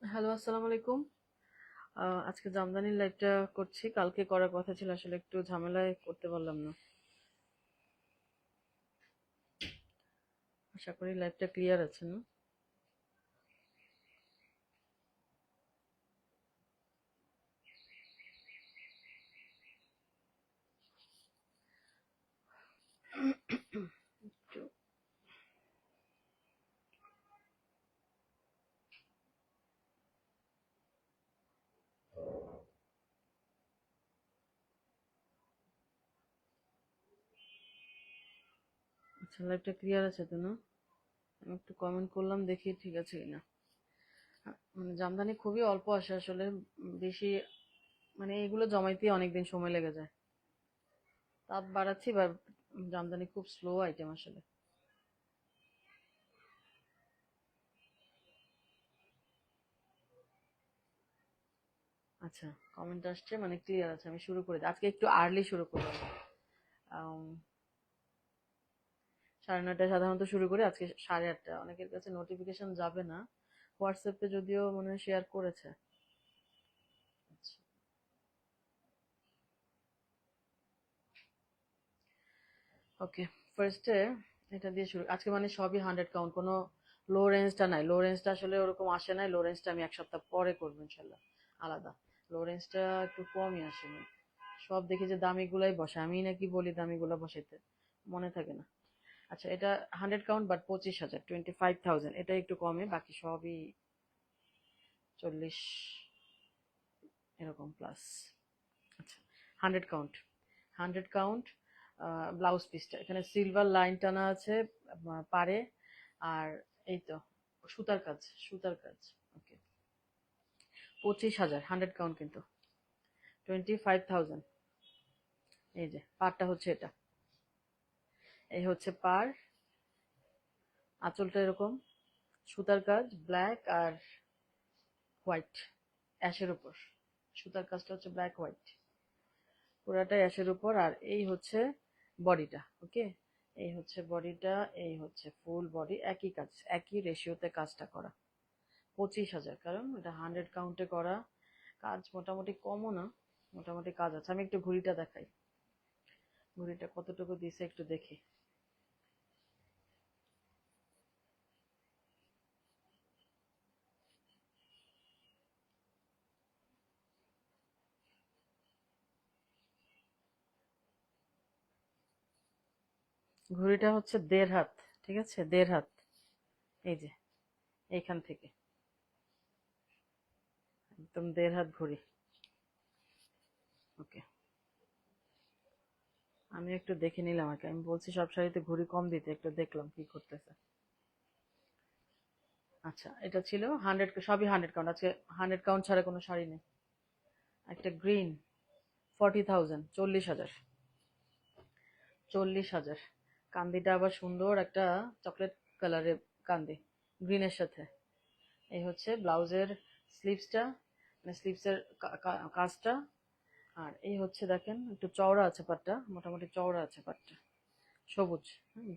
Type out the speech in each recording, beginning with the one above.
Hello, আসসালামু আলাইকুম। আজকে জামদানির লাইভটা করছি। কালকে করার কথা ছিল, আসলে একটু ঝামেলায় করতে পারলাম না। আশা করি লাইভটা ক্লিয়ার আছে না? একটু আচ্ছা, লাইভটা ক্লিয়ার আছে তো না? আমি একটু কমেন্ট করলাম, দেখি ঠিক আছে কিনা। মানে জামদানি খুবই অল্প আসে আসলে। বেশি মানে এগুলো জমাইতে অনেকদিন সময় লেগে যায়। তাপ বাড়াচ্ছি বা জামদানি খুব স্লো আইটেম আসলে। আচ্ছা, কমেন্ট আসছে মানে ক্লিয়ার আছে। আমি শুরু করে দিই। আজকে একটু আর্লি শুরু করলাম। আম, 9:30টায় সাধারণত শুরু করি, আজকে 8:30। অনেকের কাছে নোটিফিকেশন যাবে না। হোয়াটসঅ্যাপে যদিও মনে হয় শেয়ার করেছে। আচ্ছা, ওকে। ফার্স্টে এটা দিয়ে শুরু। আজকে মানে সবই 100 কাউন্ট, কোনো লো রেঞ্জটা নাই। লো রেঞ্জটা আসলে ওরকম আসে নাই। লো রেঞ্জটা আমি এক সপ্তাহ পরে করবো ইনশাল্লাহ, আলাদা। লো রেঞ্জটা একটু কমই আসে। সব দেখি যে দামিগুলাই বসে, আমি নাকি বলি দামিগুলা বসাইতে, মনে থাকে না। আচ্ছা, এটা 100 কাউন্ট বাট 25,000, 25,000। এটা একটু কমে, বাকি সবই 40 এরকম প্লাস। আচ্ছা, 100 কাউন্ট। 100 কাউন্ট ব্লাউজ পিসটা এখানে সিলভার লাইন টানা আছে পারে। আর এই তো সুতার কাজ, সুতার কাজ। ওকে, 25,000, 100 কাউন্ট কিন্তু 25,000। এই যে পারটা হচ্ছে এটা, এই হচ্ছে পার। আঁচলটা এরকম সুতার কাজ, ব্ল্যাক আর হোয়াইট, অ্যাশের উপর। সুতার কাজটা হচ্ছে ব্ল্যাক হোয়াইট, পুরাটাই অ্যাশের উপর। আর এই হচ্ছে বডিটা। ওকে, এই হচ্ছে বডিটা, এই হচ্ছে ফুল বডি। একই কাজ, একই রেশিওতে কাজটা করা। 25,000, কারণ এটা 100 কাউন্টে করা। কাজ মোটামুটি কমও না, মোটামুটি কাজ আছে। আমি একটু ঘুড়িটা দেখাই, ঘুড়িটা কতটুকু দিছে একটু দেখি। ঘুড়িটা হচ্ছে 1.5 হাত, ঠিক আছে, 1.5 হাত। এই যে এইখান থেকে একদম 1.5 হাত ঘুড়ি। ওকে, আমি একটু দেখে নিলাম। আগে আমি বলছি সব শাড়িতে ঘুড়ি কম দিতে, একটু দেখলাম কি করতেছে। আচ্ছা, এটা ছিল 100, সবই 100 কাউন্ট। আজকে 100 কাউন্ট ছাড়া কোনো শাড়ি নেই। একটা গ্রিন, 40,000, 40,000, 40,000। কান্দিটা আবার সুন্দর একটা চকলেট কালারের কান্দি, গ্রিনের সাথে। এই হচ্ছে ব্লাউজের স্লিভসটা, মানে স্লিভসের কাজটা। আর এই হচ্ছে দেখেন একটু চওড়া আছে পাটটা, মোটামুটি চওড়া আছে পাটটা, সবুজ,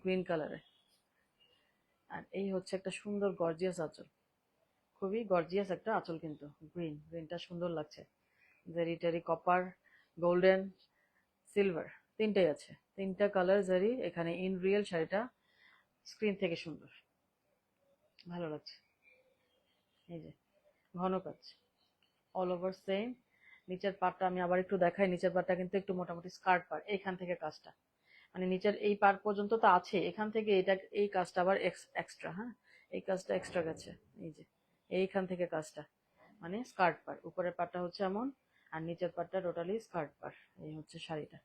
গ্রিন কালারে। আর এই হচ্ছে একটা সুন্দর গর্জিয়াস আঁচল, খুবই গর্জিয়াস একটা আঁচল কিন্তু। গ্রিনটা সুন্দর লাগছে। জেরি টেরি, কপার, গোল্ডেন, সিলভার, তিনটাই আছে। তিনটা কালার জারি এখানে। ইন রিয়েল শাড়িটা স্ক্রিন থেকে সুন্দর, ভালো লাগছে। এই যে ঘন কাজ, অল ওভার সেম। নিচের পাটটা আমি আবার একটু দেখাই। নিচের পাটটা কিন্তু একটু মোটামুটি স্কার্ট পার, এইখান থেকে কাজটা, মানে নিচের এই পার পর্যন্ত তো আছে, এখান থেকে এটা এই কাজটা আবার এক্সট্রা। হ্যাঁ, এই কাজটা এক্সট্রা গেছে। এই যে এইখান থেকে কাজটা, মানে স্কার্ট পার। উপরের পাটটা হচ্ছে এমন, আর নিচের পাটটা টোটালি স্কার্ট পার। এই হচ্ছে শাড়িটা।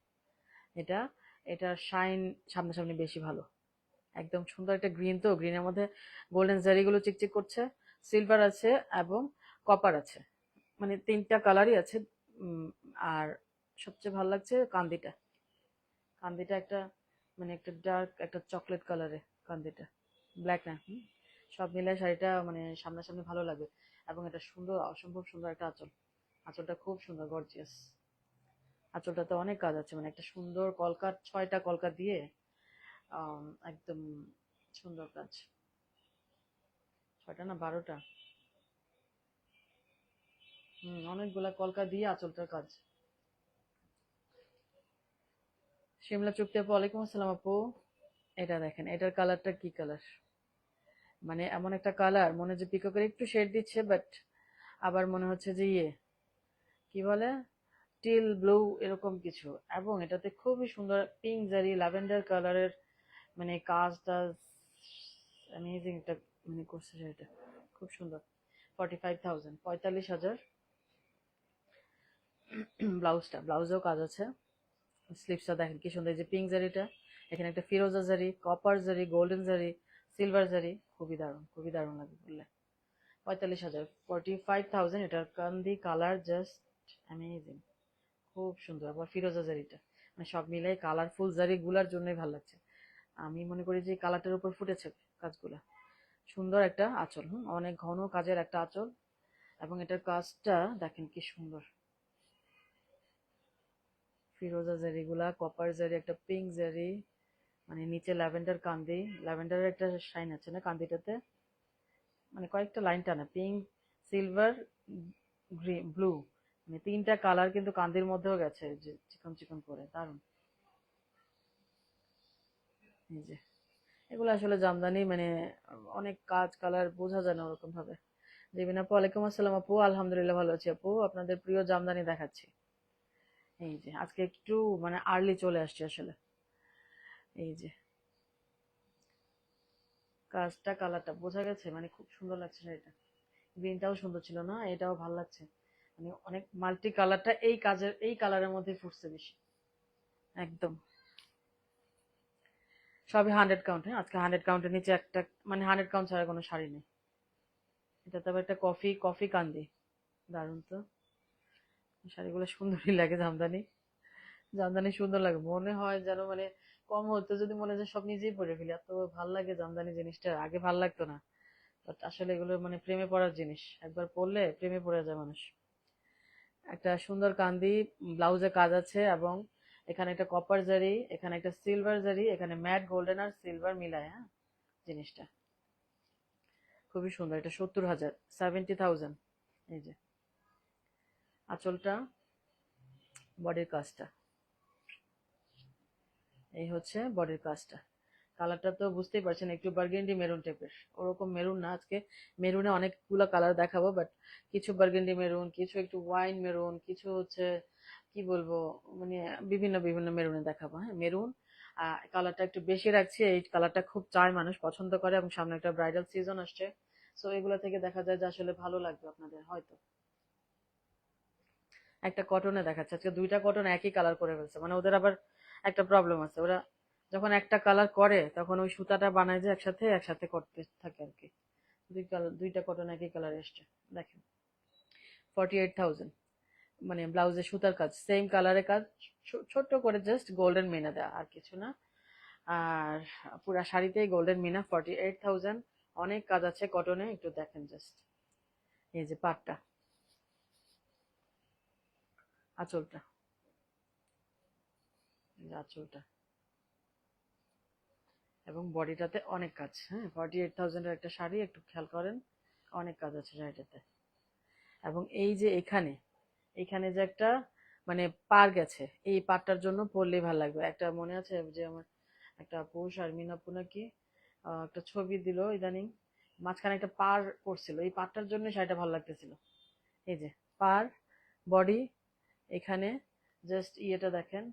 এটা, এটার শাইন সামনাসামনি বেশি ভালো। একদম সুন্দর একটা গ্রিন, তো গ্রিনের মধ্যে গোল্ডেন জারিগুলো চিকচিক করছে। সিলভার আছে এবং কপার আছে, মানে তিনটা কালারই আছে। উম, আর সবচেয়ে ভালো লাগছে কান্দিটা। কান্দিটা একটা, মানে একটা ডার্ক একটা চকলেট কালারে কান্দিটা, ব্ল্যাক না। সব মিলে শাড়িটা মানে সামনাসামনি ভালো লাগবে। এবং এটা সুন্দর, অসম্ভব সুন্দর একটা আঁচল। আঁচলটা খুব সুন্দর, গর্জিয়াস। আঁচলটাতে অনেক কাজ আছে, মানে একটা সুন্দর কলকা, 6টা কলকা দিয়ে একদম সুন্দর কাজ। 6টা না 12টা, অনেকগুলা কলকা দিয়ে আঁচলটার কাজ। শিমলা চুক্তি আপু, ওয়ালাইকুম আসসালাম আপু। এটা দেখেন, এটার কালারটা কি কালার, মানে এমন একটা কালার মনে হচ্ছে পিককের একটু শেড দিচ্ছে, বাট আবার মনে হচ্ছে যে কি বলে, টিল ব্লু এরকম কিছু। এবং এটাতে খুবই সুন্দর পিঙ্ক জারি ল্যাভেন্ডার কালারের মানে কাজটা অ্যামেজিং একটা মানে করছে সেটা, খুব সুন্দর। 45,000, 45,000। ব্লাউজেও কাজ আছে। স্লিপসটা দেখেন কি সুন্দর, এই যে পিঙ্ক জারিটা, এখানে একটা ফিরোজা জারি, কপার জারি, গোল্ডেন জারি, সিলভার জারি, খুবই দারুণ, খুবই দারুণ লাগে বললে। 45,000, 45,000। এটার কান্দি কালার জাস্ট অ্যামেজিং, খুব সুন্দর। আবার ফিরোজা জারিটা মানে সব মিলাই কালারফুল জারি গুলার জন্যই ভালো লাগছে। আমি মনে করি যে কালারটার উপর ফুটেছে কাজগুলা। সুন্দর একটা আঁচল, অনেক ঘন কাজের একটা আঁচল। এবং এটার কাজটা দেখেন কি সুন্দর, ফিরোজা জারি গুলা, কপার জারি, একটা পিঙ্ক জারি, মানে নিচে ল্যাভেন্ডার কান্দি, ল্যাভেন্ডারের একটা শাইন আছে না কান্দিটাতে, মানে কয়েকটা লাইন টানা পিঙ্ক, সিলভার, গ্রিন, ব্লু, মানে তিনটা কালার কিন্তু কান্দির মধ্যেও গেছে যে চিকন চিকন করে, দারুণ। এই যে এগুলো আসলে জামদানি, মানে অনেক কাজ কালার বোঝা যায় না ওরকম ভাবে। দেবিন আপু, ওয়ালাইকুম আসসালাম আপু, আলহামদুলিল্লাহ ভালো আছি আপু, আপনাদের প্রিয় জামদানি দেখাচ্ছি। এই যে আজকে একটু মানে আর্লি চলে আসছে আসলে। এই যে কাজটা কালারটা বোঝা গেছে, মানে খুব সুন্দর লাগছে শাড়িটা। গ্রিনটাও সুন্দর ছিল না, এটাও ভালো লাগছে। মানে অনেক মাল্টি কালারটা এই কাজের এই কালারের মধ্যে ফুটছে বেশি, একদম। সবই 100 কাউন্ট, হ্যাঁ আজকে 100 কাউন্টের নিচে একটা, মানে 100 কাউন্ট ছাড়া কোনো শাড়ি নেই। এটা তো আবার একটা কফি কফি কান্দি, দারুণ তো। শাড়িগুলো সুন্দরই লাগে, জামদানি, জামদানি সুন্দর লাগে, মনে হয় যেন মানে কম হতো যদি মনে হয় যে সব নিজেই পরে ফেলি, এত ভাল লাগে জামদানি জিনিসটা, আগে ভাল লাগতো না। বাট আসলে এগুলো মানে প্রেমে পড়ার জিনিস, একবার পড়লে প্রেমে পড়ে যায় মানুষ। একটা সুন্দর কান্দি, ব্লাউজে কাজ আছে, এবং এখানে একটা কপার জারি, এখানে একটা সিলভার জারি, এখানে ম্যাট গোল্ডেন আর সিলভার মিলায়, হ্যাঁ জিনিসটা খুবই সুন্দর। এটা 70,000, 70,000। এই যে আঁচলটা, বডির কাজটা, এই হচ্ছে বডির কাজটা। কালারটা তো বুঝতেই পারছেন, একটু বার্গেন্ডি মেরুন টাইপের, ওরকম মেরুন না আজকে। মেরুনে অনেকগুলো কালার দেখাবো, বাট কিছু বার্গেন্ডি মেরুন, কিছু একটু ওয়াইন মেরুন, কিছু হচ্ছে কি বলবো, মানে বিভিন্ন বিভিন্ন মেরুনে দেখাবো। হ্যাঁ মেরুন কালারটা একটু বেশি রাখছি, এই কালারটা খুব চায় মানুষ, পছন্দ করে, এবং সামনে একটা ব্রাইডাল সিজন আসছে। সো এগুলো থেকে দেখা যায় যে আসলে ভালো লাগবে আপনাদের হয়তো। একটা কটনে দেখাচ্ছে, আজকে দুইটা কটন একই কালার করে ফেলছে, মানে ওদের আবার একটা প্রবলেম আছে, ওরা যখন একটা কালার করে তখন ওই সুতাটা বানায় যে একসাথে একসাথে করতে থাকে আর কি। দুইটা কটন একই কালার এসছে, দেখেন। 48,000, মানে ব্লাউজে সুতার কাজ, সেম কালারের কাজ, ছোট্ট করে জাস্ট গোল্ডেন মিনা দেওয়া, আর কিছু না। আর পুরা শাড়িতেই গোল্ডেন মিনা। 48,000, অনেক কাজ আছে কটনে, একটু দেখেন জাস্ট। এই যে পাটটা, আঁচলটা, এই যে আঁচলটা, এবং বডিটাতে অনেক কাজ। হ্যাঁ 48,000-এর একটা শাড়ি, একটু খেয়াল করেন, অনেক কাজ আছে শাড়িটাতে। এবং এই যে এখানে, এখানে যে একটা মানে পার গেছে, এই পারটার জন্য পরলেই ভালো লাগবে। একটা মনে আছে যে আমার একটা আপু, শারমিন আপু নাকি একটা ছবি দিল ইদানিং, মাঝখানে একটা পার পড়ছিল, এই পারটার জন্য শাড়িটা ভালো লাগতেছিল। এই যে পার, বডি, এখানে জাস্ট ইয়েটা দেখেন,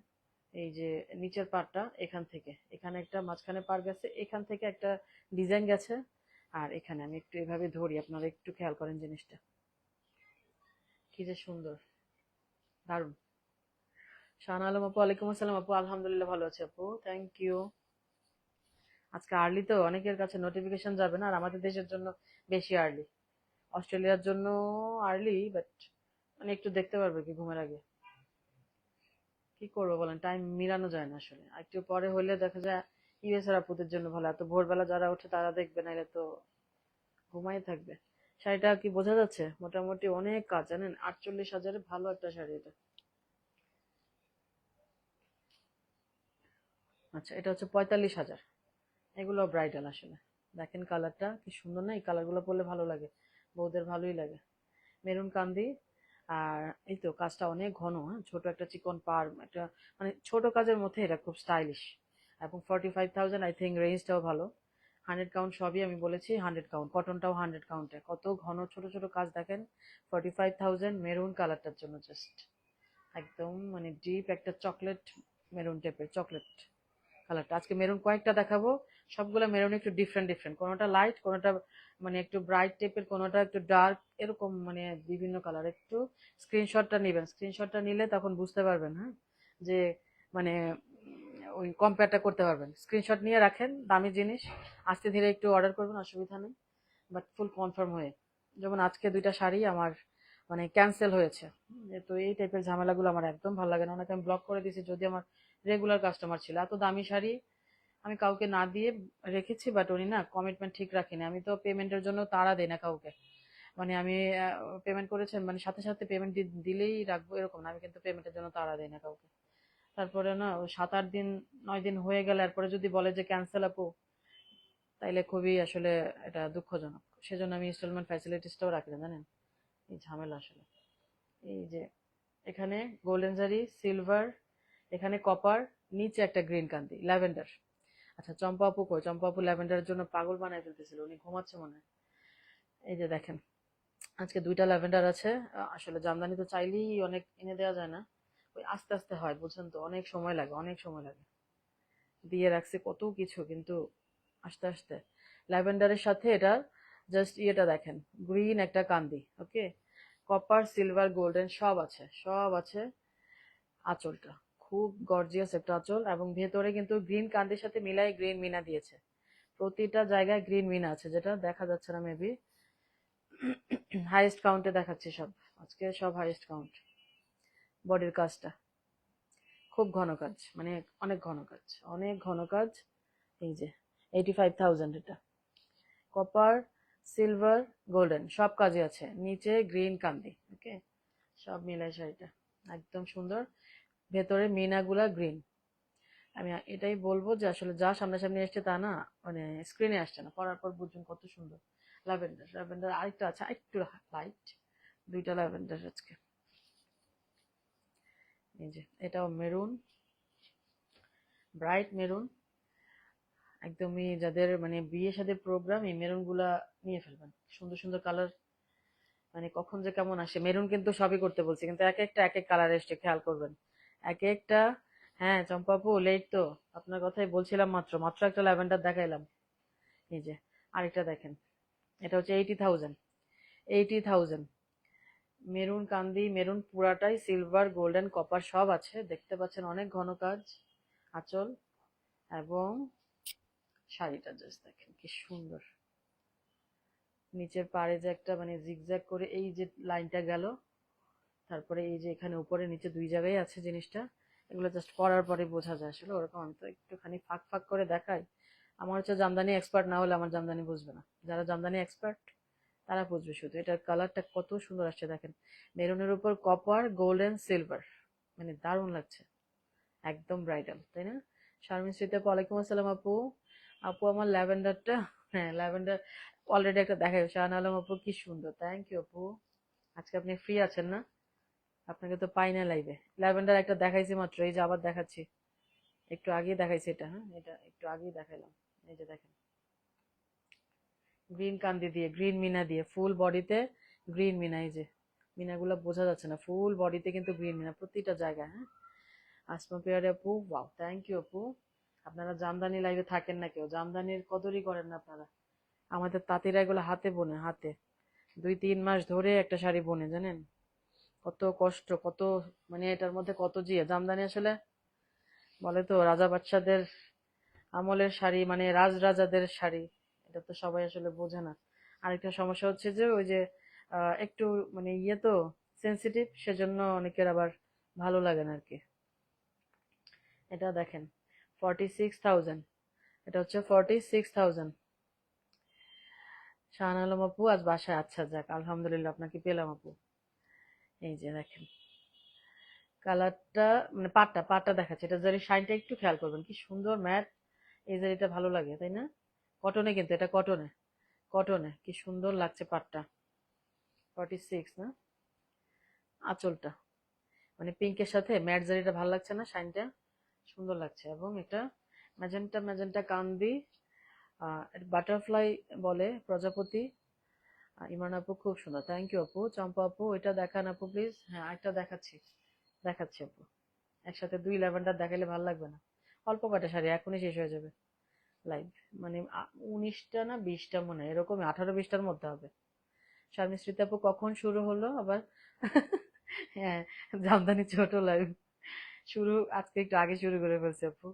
এই যে নিচের পার্টটা, এখান থেকে এখানে একটা মাঝখানে পার গেছে, এখান থেকে একটা ডিজাইন গেছে। আর এখানে আমি একটু এভাবে ধরি, আপনারা একটু খেয়াল করেন জিনিসটা, কি যে সুন্দর, দারুণ। শাহানা আলম আপু, ওয়ালাইকুম আসসালাম আপু, আলহামদুলিল্লাহ ভালো আছি আপু, থ্যাংক ইউ। আজকে আর্লি তো, অনেকের কাছে নোটিফিকেশন যাবে না, আর আমাদের দেশের জন্য বেশি আর্লি। অস্ট্রেলিয়ার জন্য আর্লি, বাট মানে একটু দেখতে পারবে কি ঘুমের আগে। কি করবো বলেন, টাইম মিলানো যায় না আসলে, আর একটু পরে হলে দেখা যায় ইউএস আর আপুদের জন্য ভালো, এত ভোরবেলা যারা ওঠে তারা দেখবে, নাহলে তো ঘুমাই থাকবে। শাড়িটা কি বোঝা যাচ্ছে, মোটামুটি অনেক কাজ জানেন, 48,000-এ ভালো একটা শাড়ি এটা। আচ্ছা এটা হচ্ছে 45,000। এগুলো ব্রাইডাল আসলে, দেখেন কালারটা কি সুন্দর না, এই কালারগুলো পরলে ভালো লাগে, বউদের ভালোই লাগে। মেরুন কান্দি, আর এই তো কাজটা অনেক ঘন, হ্যাঁ, ছোট একটা চিকন পার একটা, মানে ছোট কাজের মধ্যে এটা খুব স্টাইলিশ। এবং 45,000 আই থিঙ্ক রেঞ্জটাও ভালো। 100 কাউন্ট সবই আমি বলেছি, 100 কাউন্ট, কটনটাও 100 কাউন্টে, কত ঘন ছোট ছোট কাজ দেখেন। 45,000 মেরুন কালারটার জন্য জাস্ট একদম মানে ডিপ একটা চকলেট মেরুন টাইপের, চকলেট কালারটা। আজকে মেরুন কয়েকটা দেখাবো, সবগুলো মেরুন একটু ডিফারেন্ট ডিফারেন্ট, কোনোটা লাইট, কোনোটা মানে একটু ব্রাইট টাইপের, কোনোটা একটু ডার্ক, এরকম মানে বিভিন্ন কালার। একটু স্ক্রিনশটটা নেবেন, স্ক্রিনশটটা নিলে তখন বুঝতে পারবেন, হ্যাঁ, যে মানে ওই কম্পেয়ারটা করতে পারবেন। স্ক্রিনশট নিয়ে রাখেন, দামি জিনিস আস্তে ধীরে একটু অর্ডার করবেন, অসুবিধা নেই, বাট ফুল কনফার্ম হয়ে। যেমন আজকে দুইটা শাড়ি আমার মানে ক্যান্সেল হয়েছে। তো এই টাইপের ঝামেলাগুলো আমার একদম ভালো লাগে না, ওনাকে আমি ব্লক করে দিয়েছি, যদি আমার রেগুলার কাস্টমার ছিল। এত দামি শাড়ি আমি কাউকে না দিয়ে রেখেছি, বাট উনি না কমিটমেন্ট ঠিক রাখেনি। আমি তো পেমেন্টের জন্য তাড়া দেই না কাউকে, মানে আমি পেমেন্ট করেছেন মানে সাথে সাথে পেমেন্ট দিলেই রাখবো এরকম না, আমি কিন্তু পেমেন্টের জন্য তাড়া দেই না কাউকে। তারপরে না 7-8 দিন 9 দিন হয়ে গেলে এরপরে যদি বলে যে ক্যান্সেল আপু, তাইলে খুবই আসলে এটা দুঃখজনক। সেজন্য আমি ইনস্টলমেন্ট ফ্যাসিলিটিসটাও রাখি না, জানেন, এই ঝামেলা আসলে। এই যে এখানে গোল্ডেন জারি, সিলভার, এখানে কপার, নিচে একটা গ্রিন কান্দি ল্যাভেন্ডার। আচ্ছা চম্পা আপু কই? চম্পা আপু ল্যাভেন্ডারের জন্য পাগল বানায় ফেলতেছিল, উনি ঘুমাচ্ছে মনে হয়। এই যে দেখেন, আজকে দুইটা ল্যাভেন্ডার আছে। আসলে জামদানি তো চাইলেই অনেক এনে দেওয়া যায় না, ওই আস্তে আস্তে হয়, বুঝছেন তো, অনেক সময় লাগে, অনেক সময় লাগে। দিয়ে রাখছি কত কিছু, কিন্তু আস্তে আস্তে। ল্যাভেন্ডারের সাথে এটা জাস্ট ইয়েটা দেখেন, গ্রিন একটা কান্দি, ওকে, কপার, সিলভার, গোল্ডেন সব আছে, সব আছে। আঁচলটা খুব গর্জিয়াস একটা আঁচল, এবং ভেতরে কিন্তু গ্রিন কান্দির সাথে মিলাই গ্রিন মিনা দিয়েছে। প্রতিটা জায়গায় গ্রিন মিনা আছে, যেটা দেখা যাচ্ছে না মেবি। হাইয়েস্ট কাউন্টে দেখাচ্ছি সব, আজকে সব হাইয়েস্ট কাউন্ট। বডির কাজটা খুব ঘন কাজ, মানে অনেক ঘন কাজ, অনেক ঘন কাজ। এই যে 85,000 এটা, কপার, সিলভার, গোল্ডেন সব কাজে আছে, নিচে গ্রিন কান্দি, ওকে, সব মিলাই শাড়িটা একদম সুন্দর। ভেতরে মিনাগুলা গ্রিন। আমি এটাই বলবো যে আসলে যা সামনাসামনি আসছে তা না, মানে স্ক্রিনে আসছে না, পরার পর বুঝুন কত সুন্দর। ল্যাভেন্ডার, ল্যাভেন্ডার আরেকটা আছে একটু লাইট, দুইটা ল্যাভেন্ডার আজকে। এই যে এটাও মেরুন, ব্রাইট মেরুন, একদমই যাদের মানে বিয়ে শাদী প্রোগ্রাম, এই মেরুন গুলা নিয়ে ফেলবেন, সুন্দর সুন্দর কালার। মানে কখন যে কেমন আসে, মেরুন কিন্তু সবই করতে বলছি, কিন্তু এক একটা এক এক কালার এসছে, খেয়াল করবেন এক একটা। হ্যাঁ চম্পাপু লেট তো, আপনার কথাই বলছিলাম, মাত্র মাত্র একটা ল্যাভেন্ডার দেখাইলাম। এই যে আরেকটা দেখেন, এটা হচ্ছে 80,000, 80,000 মেরুন কান্দি, মেরুন পুরাটাই সিলভার, গোল্ডেন, কপার সব আছে, দেখতে পাচ্ছেন, অনেক ঘন কাজ আঁচল। এবং শাড়িটা জাস্ট দেখেন কি সুন্দর, নিচের পাড়ে যে একটা মানে জিগজ্যাগ করে এই যে লাইনটা গেল, তারপরে এই যে এখানে উপরে নিচে দুই জায়গায় আছে জিনিসটা, এগুলো জাস্ট পরার পরে বোঝা যায় আসলে ওরকম। আমি তো একটুখানি ফাঁক ফাঁক করে দেখাই, আমার হচ্ছে জামদানি এক্সপার্ট না হলে আমার জামদানি বুঝবে না, যারা জামদানি এক্সপার্ট তারা বুঝবে শুধু। এটার কালারটা কত সুন্দর আসছে দেখেন, মেরুনের উপর কপার, গোল্ডেন, সিলভার, মানে দারুণ লাগছে, একদম ব্রাইডাল, তাই না? শারমিন স্মৃতি আপু ওয়ালাইকুম আসসালাম আপু। আপু আমার ল্যাভেন্ডারটা, হ্যাঁ ল্যাভেন্ডার অলরেডি একটা দেখাই, শাহান আলম আপু কি সুন্দর, থ্যাংক ইউ আপু। আজকে আপনি ফ্রি আছেন না? আপনাকে তো পাই না লাইভে। ল্যাভেন্ডার একটা দেখাইছি মাত্র, এই যে আবার দেখাচ্ছি, একটু আগেই দেখাইছি এটা, হ্যাঁ এটা একটু আগেই দেখাইলাম। এই যে দেখেন, গ্রিন কান্দি দিয়ে, গ্রিন মিনা দিয়ে, ফুল বডিতে গ্রিন মিনা, এই যে মিনাগুলো বোঝা যাচ্ছে না, ফুল বডিতে কিন্তু গ্রিন মিনা প্রতিটা জায়গায়, হ্যাঁ। আসমা পেয়ারে আপু, ওয়াও থ্যাংক ইউ আপু। আপনারা জামদানি লাইভে থাকেন না কেউ, জামদানির কদরই করেন না আপনারা। আমাদের তাঁতিরা এগুলো হাতে বোনে, হাতে 2-3 মাস ধরে একটা শাড়ি বোনে, জানেন কত কষ্ট, কত মানে এটার মধ্যে কত জিয়ে। জামদানি আসলে বলে তো রাজা বাদশাদের আমলের শাড়ি, মানে রাজরাজাদের শাড়ি, এটা তো সবাই আসলে বোঝে না। আরেকটা সমস্যা হচ্ছে যে ওই যে একটু মানে ইয়ে তো সেন্সিটিভ, সেজন্য অনেকের আবার ভালো লাগে না আর কি। এটা দেখেন 46,000, এটা হচ্ছে 46,000। শাহান আলম আপু আজ বাসায়, আচ্ছা যাক আলহামদুলিল্লাহ, আপনাকে পেলাম আপু। এই যে দেখেন কালারটা, মানে পাটটা পাটটা দেখাচ্ছে, এটা জারি শাইনটা একটু খেয়াল করবেন, কি সুন্দর ম্যাট। এই জারিটা ভালো লাগে তাই না? কটনে, কিন্তু এটা কটনে, কটনে কি সুন্দর লাগছে পাটটা। 46 না? আঁচলটা, মানে পিঙ্কের সাথে ম্যাট জারিটা ভালো লাগছে না, শাইনটা সুন্দর লাগছে। এবং এটা ম্যাজেন্টা ম্যাজেন্টা কান্দি, বাটারফ্লাই বলে, প্রজাপতি। ইমরান আপু খুব সুন্দর, থ্যাংক ইউ আপু। চম্পা আপু এটা দেখান আপু প্লিজ। হ্যাঁ, একটা দেখাচ্ছি, দেখাচ্ছি আপু। একসাথে দুই ল্যাভেন্ডার দেখালে ভালো লাগবে না। অল্প কটা শাড়ি, এখনই শেষ হয়ে যাবে লাইভ। মানে 19টা না 20টা মনে হয়, এরকমই 18-20টার মধ্যে হবে। স্বামী স্মৃতি আপু কখন শুরু হলো আবার? হ্যাঁ, জামদানি ছোট লাইভ শুরু আজকে একটু আগে শুরু করে ফেলছে আপু।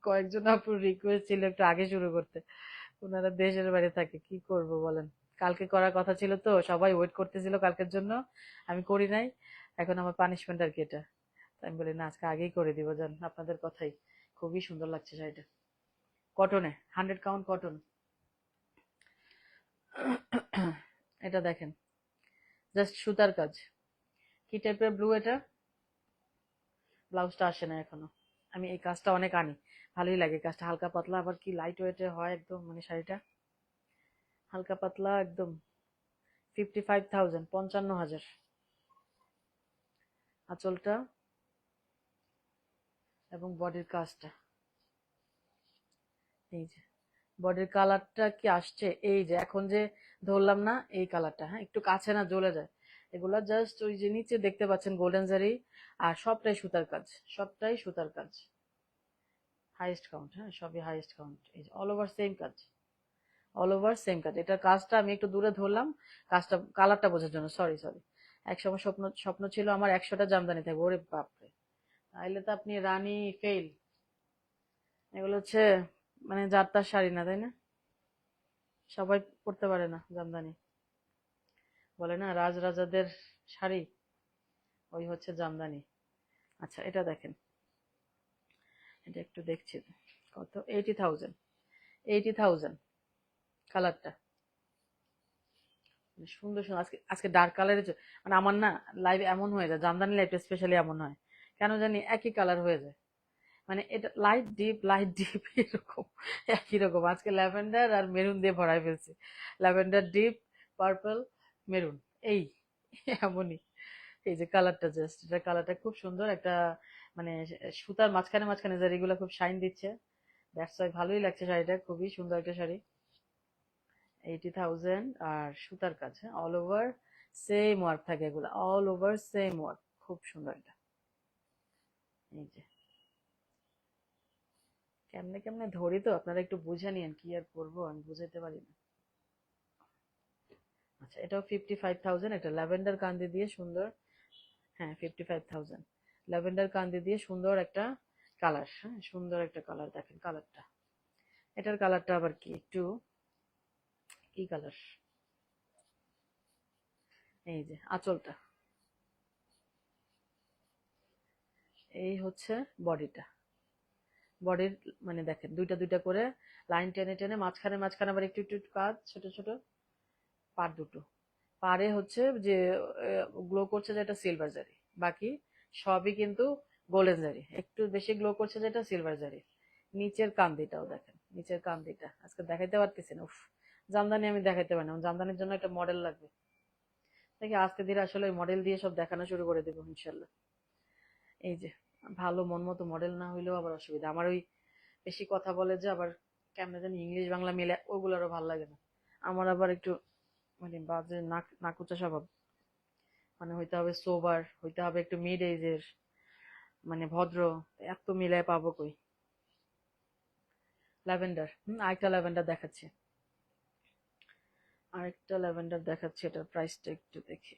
কয়েকজন আপুর রিকোয়েস্ট ছিল একটু আগে শুরু করতে, ওনারা দেশের বাইরে থাকে, কি করব বলেন। কালকে করার কথা ছিল, তো সবাই ওয়েট করতেছিল কালকের জন্য, আমি করি নাই। এখন আমার পানিশমেন্ট আর কি এটা। আমি বলি না, আজকে আগেই করে দিব, জান আপনাদের কথাই। খুবই সুন্দর লাগছে শাড়িটা, কটনে, 100 কাউন্ট কটন। এটা দেখেন, জাস্ট সুতার কাজ। কি টাইপের ব্লু এটা? ব্লাউজটা আসে না এখনো। আমি এই কাজটা অনেক আনি, ভালোই লাগে কাজটা, হালকা পাতলা, আবার কি লাইট ওয়েটের হয় একদম, মানে শাড়িটা হালকা পাতলা একদম। 55,000, 55,000। আঁচলটা এবং বডির কাজটা, এই যে বডির কালারটা কি আসছে, এই যে এখন যে ধরলাম না এই কালারটা, হ্যাঁ একটু কাছে না জ্বলে যায়। এগুলা জাস্ট ওই যে নিচে দেখতে পাচ্ছেন গোল্ডেন জারি, আর সবটাই সুতার কাজ, সবটাই সুতার কাজ। হাইয়েস্ট কাউন্ট, হ্যাঁ সবই হাইয়েস্ট কাউন্ট। এই যে অল ওভার সেম কাজ, অল ওভার সেম কাজ। এটার কাজটা আমি একটু দূরে ধরলাম, কাজটা কালারটা বোঝার জন্য, সরি সরি। একসময় স্বপ্ন স্বপ্ন ছিল আমার 100টা জামদানি থাকবে, ওরে বাপরে, তাইলে তো আপনি রানী ফেল। এগুলো হচ্ছে মানে যার তার শাড়ি না, তাই না? সবাই পরতে পারে না জামদানি, বলে না রাজরাজাদের শাড়ি, ওই হচ্ছে জামদানি। আচ্ছা এটা দেখেন, এটা একটু দেখছি, কত, 80,000, 80,000 কালারটা। সুন্দর সুন্দর, আজকে আজকে ডার্ক কালারের, মানে আমার না লাইভ এমন হয়ে যায়, জামদানি লাইভটা স্পেশালি এমন হয়, কেন জানি একই কালার হয়ে যায়। মানে এটা লাইট ডিপ এরকম একই রকম। আজকে ল্যাভেন্ডার আর মেরুন দিয়ে ভরাই ফেলছি, ল্যাভেন্ডার ডিপ, পার্পল, মেরুন, এই এমনই। এই যে কালারটা, জাস্ট এটা কালারটা খুব সুন্দর একটা, মানে সুতার মাঝখানে মাঝখানে জারিগুলো খুব শাইন দিচ্ছে, দ্যাটস ওয়াই ভালোই লাগছে শাড়িটা, খুবই সুন্দর একটা শাড়ি। 80,000, আর সুতার কাজ, হ্যাঁ অল ওভার সেম ওয়ার্ক থাকে, এগুলো অল ওভার সেম ওয়ার্ক, খুব সুন্দর এটা। এই যে কেমনে কেমনে ধরি, তো আপনারা একটু বুঝে নিন, কি আর করবো, আমি বুঝাইতে পারি না। আচ্ছা এটাও 55,000, এটা ল্যাভেন্ডার কান্দি দিয়ে সুন্দর। হ্যাঁ 55,000, ল্যাভেন্ডার কান্দি দিয়ে সুন্দর একটা কালার, হ্যাঁ সুন্দর একটা কালার, দেখেন কালারটা। এটার কালারটা আবার কি একটু, কি কালার, এই যে আঁচলটা, এই হচ্ছে বডিটা, বডির মানে দেখেন দুইটা দুইটা করে লাইন টেনে টেনে, মাঝখানে মাঝখানে আবার একটু একটু একটু কাজ, ছোট ছোট পার দুটো, পারে হচ্ছে যে গ্লো করছে যেটা সিলভার জারি, বাকি সবই কিন্তু গোল্ডেন জারি, একটু বেশি গ্লো করছে যেটা সিলভার জারি। নিচের কান্দিটাও দেখেন, নিচের কান্দিটা আজকে দেখাইতে পারতেছি না, উফ। জামদানি আমি দেখাইতে পারি না, জামদানির জন্য একটা মডেল লাগবে। দেখি আজকে ধীরে আসলে মডেল দিয়ে সব দেখানো শুরু করে দেবো ইনশাল্লাহ। এই যে ভালো মন মতো মডেল না হইলেও আবার অসুবিধা, আমার ওই বেশি কথা বলে যে আবার, কেমনে জানি ইংলিশ বাংলা মিলে, ওগুলোরও ভালো লাগে না। আমার আবার একটু মানে বাজে নাকুচা স্বভাব, মানে হইতে হবে সোবার, হইতে হবে একটু মিড এজের, মানে ভদ্র, এত মিলায় পাবো কই। ল্যাভেন্ডার, আরেকটা ল্যাভেন্ডার দেখাচ্ছি, আরেকটা ল্যাভেন্ডার দেখাচ্ছি, এটার প্রাইসটা একটু দেখি।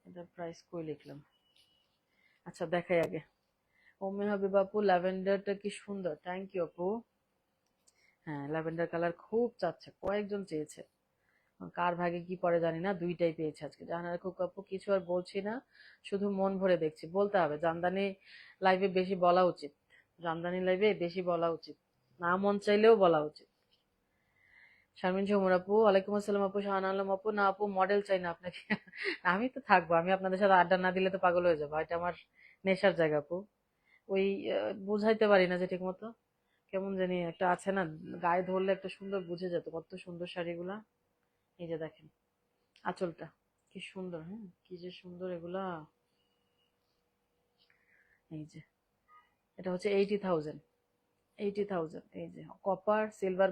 এটার প্রাইস কই লিখলাম, আচ্ছা দেখাই আগে। ওমে হবে বাপু, ল্যাভেন্ডারটা কি সুন্দর, থ্যাংক ইউ আপু। হ্যাঁ ল্যাভেন্ডার কালার খুব চাচ্ছে, কয়েকজন চেয়েছে, কার ভাগে কি পড়ে জানি না, দুইটাই পেয়েছে আজকে। জাহানারা খুব আপু কিছু আর বলছি না, শুধু মন ভরে দেখছি, বলতে হবে, জামদানি লাইভে বেশি বলা উচিত, জামদানি লাইভে বেশি বলা উচিত, না মন চাইলেও বলা উচিত। শারমিন ঝুমুর আপু ওয়ালাইকুম আসসালাম আপু, শাহান আলম আপু, না আপু মডেল চাই না আপনাকে। আমি তো থাকবো, আমি আপনাদের সাথে আড্ডা না দিলে তো পাগল হয়ে যাবো, এটা আমার নেশার জায়গা আপু। ওই বুঝাইতে পারি না যে ঠিক মতো, কেমন জানি একটা আছে না, গায়ে ধরলে একটা সুন্দর বুঝে যেত, কত সুন্দর শাড়িগুলা। এই যে দেখেন আঁচলটা কি সুন্দর, হ্যাঁ কি যে সুন্দর এগুলা। এই যে এটা হচ্ছে 80,000, 80,000। এই যে কপার সিলভার,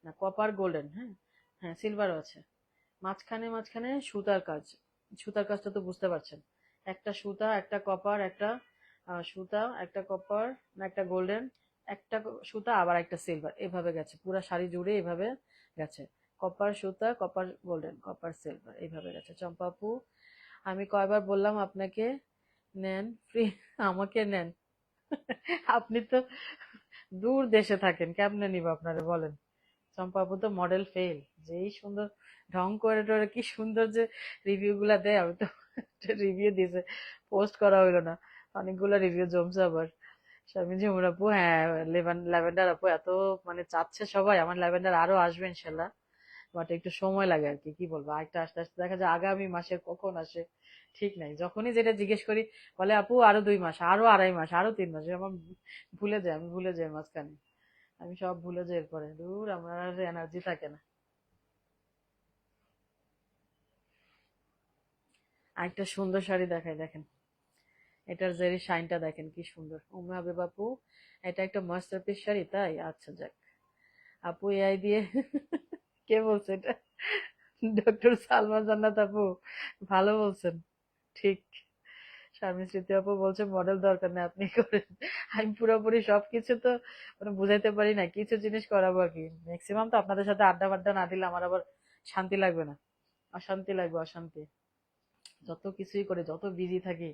না কপার গোল্ডেন, হ্যাঁ হ্যাঁ সিলভারও আছে। মাঝখানে মাঝখানে সুতার কাজ, সুতার কাজটা তো বুঝতে পারছেন। একটা সুতা, একটা কপার, একটা সুতা, একটা কপার, না একটা গোল্ডেন, একটা সুতা আবার একটা সিলভার, এভাবে গেছে পুরো শাড়ি জুড়ে, এভাবে গেছে। কপার সুতা, কপার গোল্ডেন, কপার সিলভার, এইভাবে গেছে। চম্পা আপু, আমি কয়বার বললাম আপনাকে নেন ফ্রি, আমাকে নেন। আপনি তো দূর দেশে থাকেন, কেমনে নিব আপনারে বলেন। চম্পা আপু তো মডেল ফেল, যেই সুন্দর ঢং করে টরে কি সুন্দর যে রিভিউ গুলা দেয়। আমি তো রিভিউ দিয়েছে, পোস্ট করা হইলো না, অনেকগুলো রিভিউ জমছে আবার। শারমিন ঝুমুর আপু, হ্যাঁ ল্যাভেন্ডার আপু এত মানে চাচ্ছে সবাই, আমার ল্যাভেন্ডার আরো আসবে ইনশাল্লাহ, বাট একটু সময় লাগে আর কি। কি বলবো, আরেকটা আস্তে আস্তে দেখা যায় আগামী মাসে কখন আসে ঠিক নাই। যখনই যেটা জিজ্ঞেস করি বলে আপু আরো 2 মাস, আরো 2.5 মাস, আরো 3 মাস, আমার ভুলে যায়, আমি ভুলে যাই মাঝখানে, আমি সব ভুলে যাই, এরপরে দূর আমার আর এনার্জি থাকে না। আরেকটা সুন্দর শাড়ি দেখাই, দেখেন এটার জেরি শাইনটা দেখেন কি সুন্দর। উম্মে হাবিব আপু, এটা একটা মাস্টারপিস শাড়ি, তাই আচ্ছা যাক। আপু এআই দিয়ে কে বলছে এটা? ডক্টর সালমা জান্নাত আপু, ভালো বলছেন, ঠিক। শারমিন স্মৃতি আপু বলছে মডেল দরকার নেই, আপনি করেন। আমি পুরোপুরি সবকিছু তো মানে বুঝাইতে পারি না, কিছু জিনিস করাবো আর কি। ম্যাক্সিমাম তো আপনাদের সাথে আড্ডা বাড্ডা না দিলে আমার আবার শান্তি লাগবে না, অশান্তি লাগবে, অশান্তি। যত কিছুই করে, যত বিজি থাকি,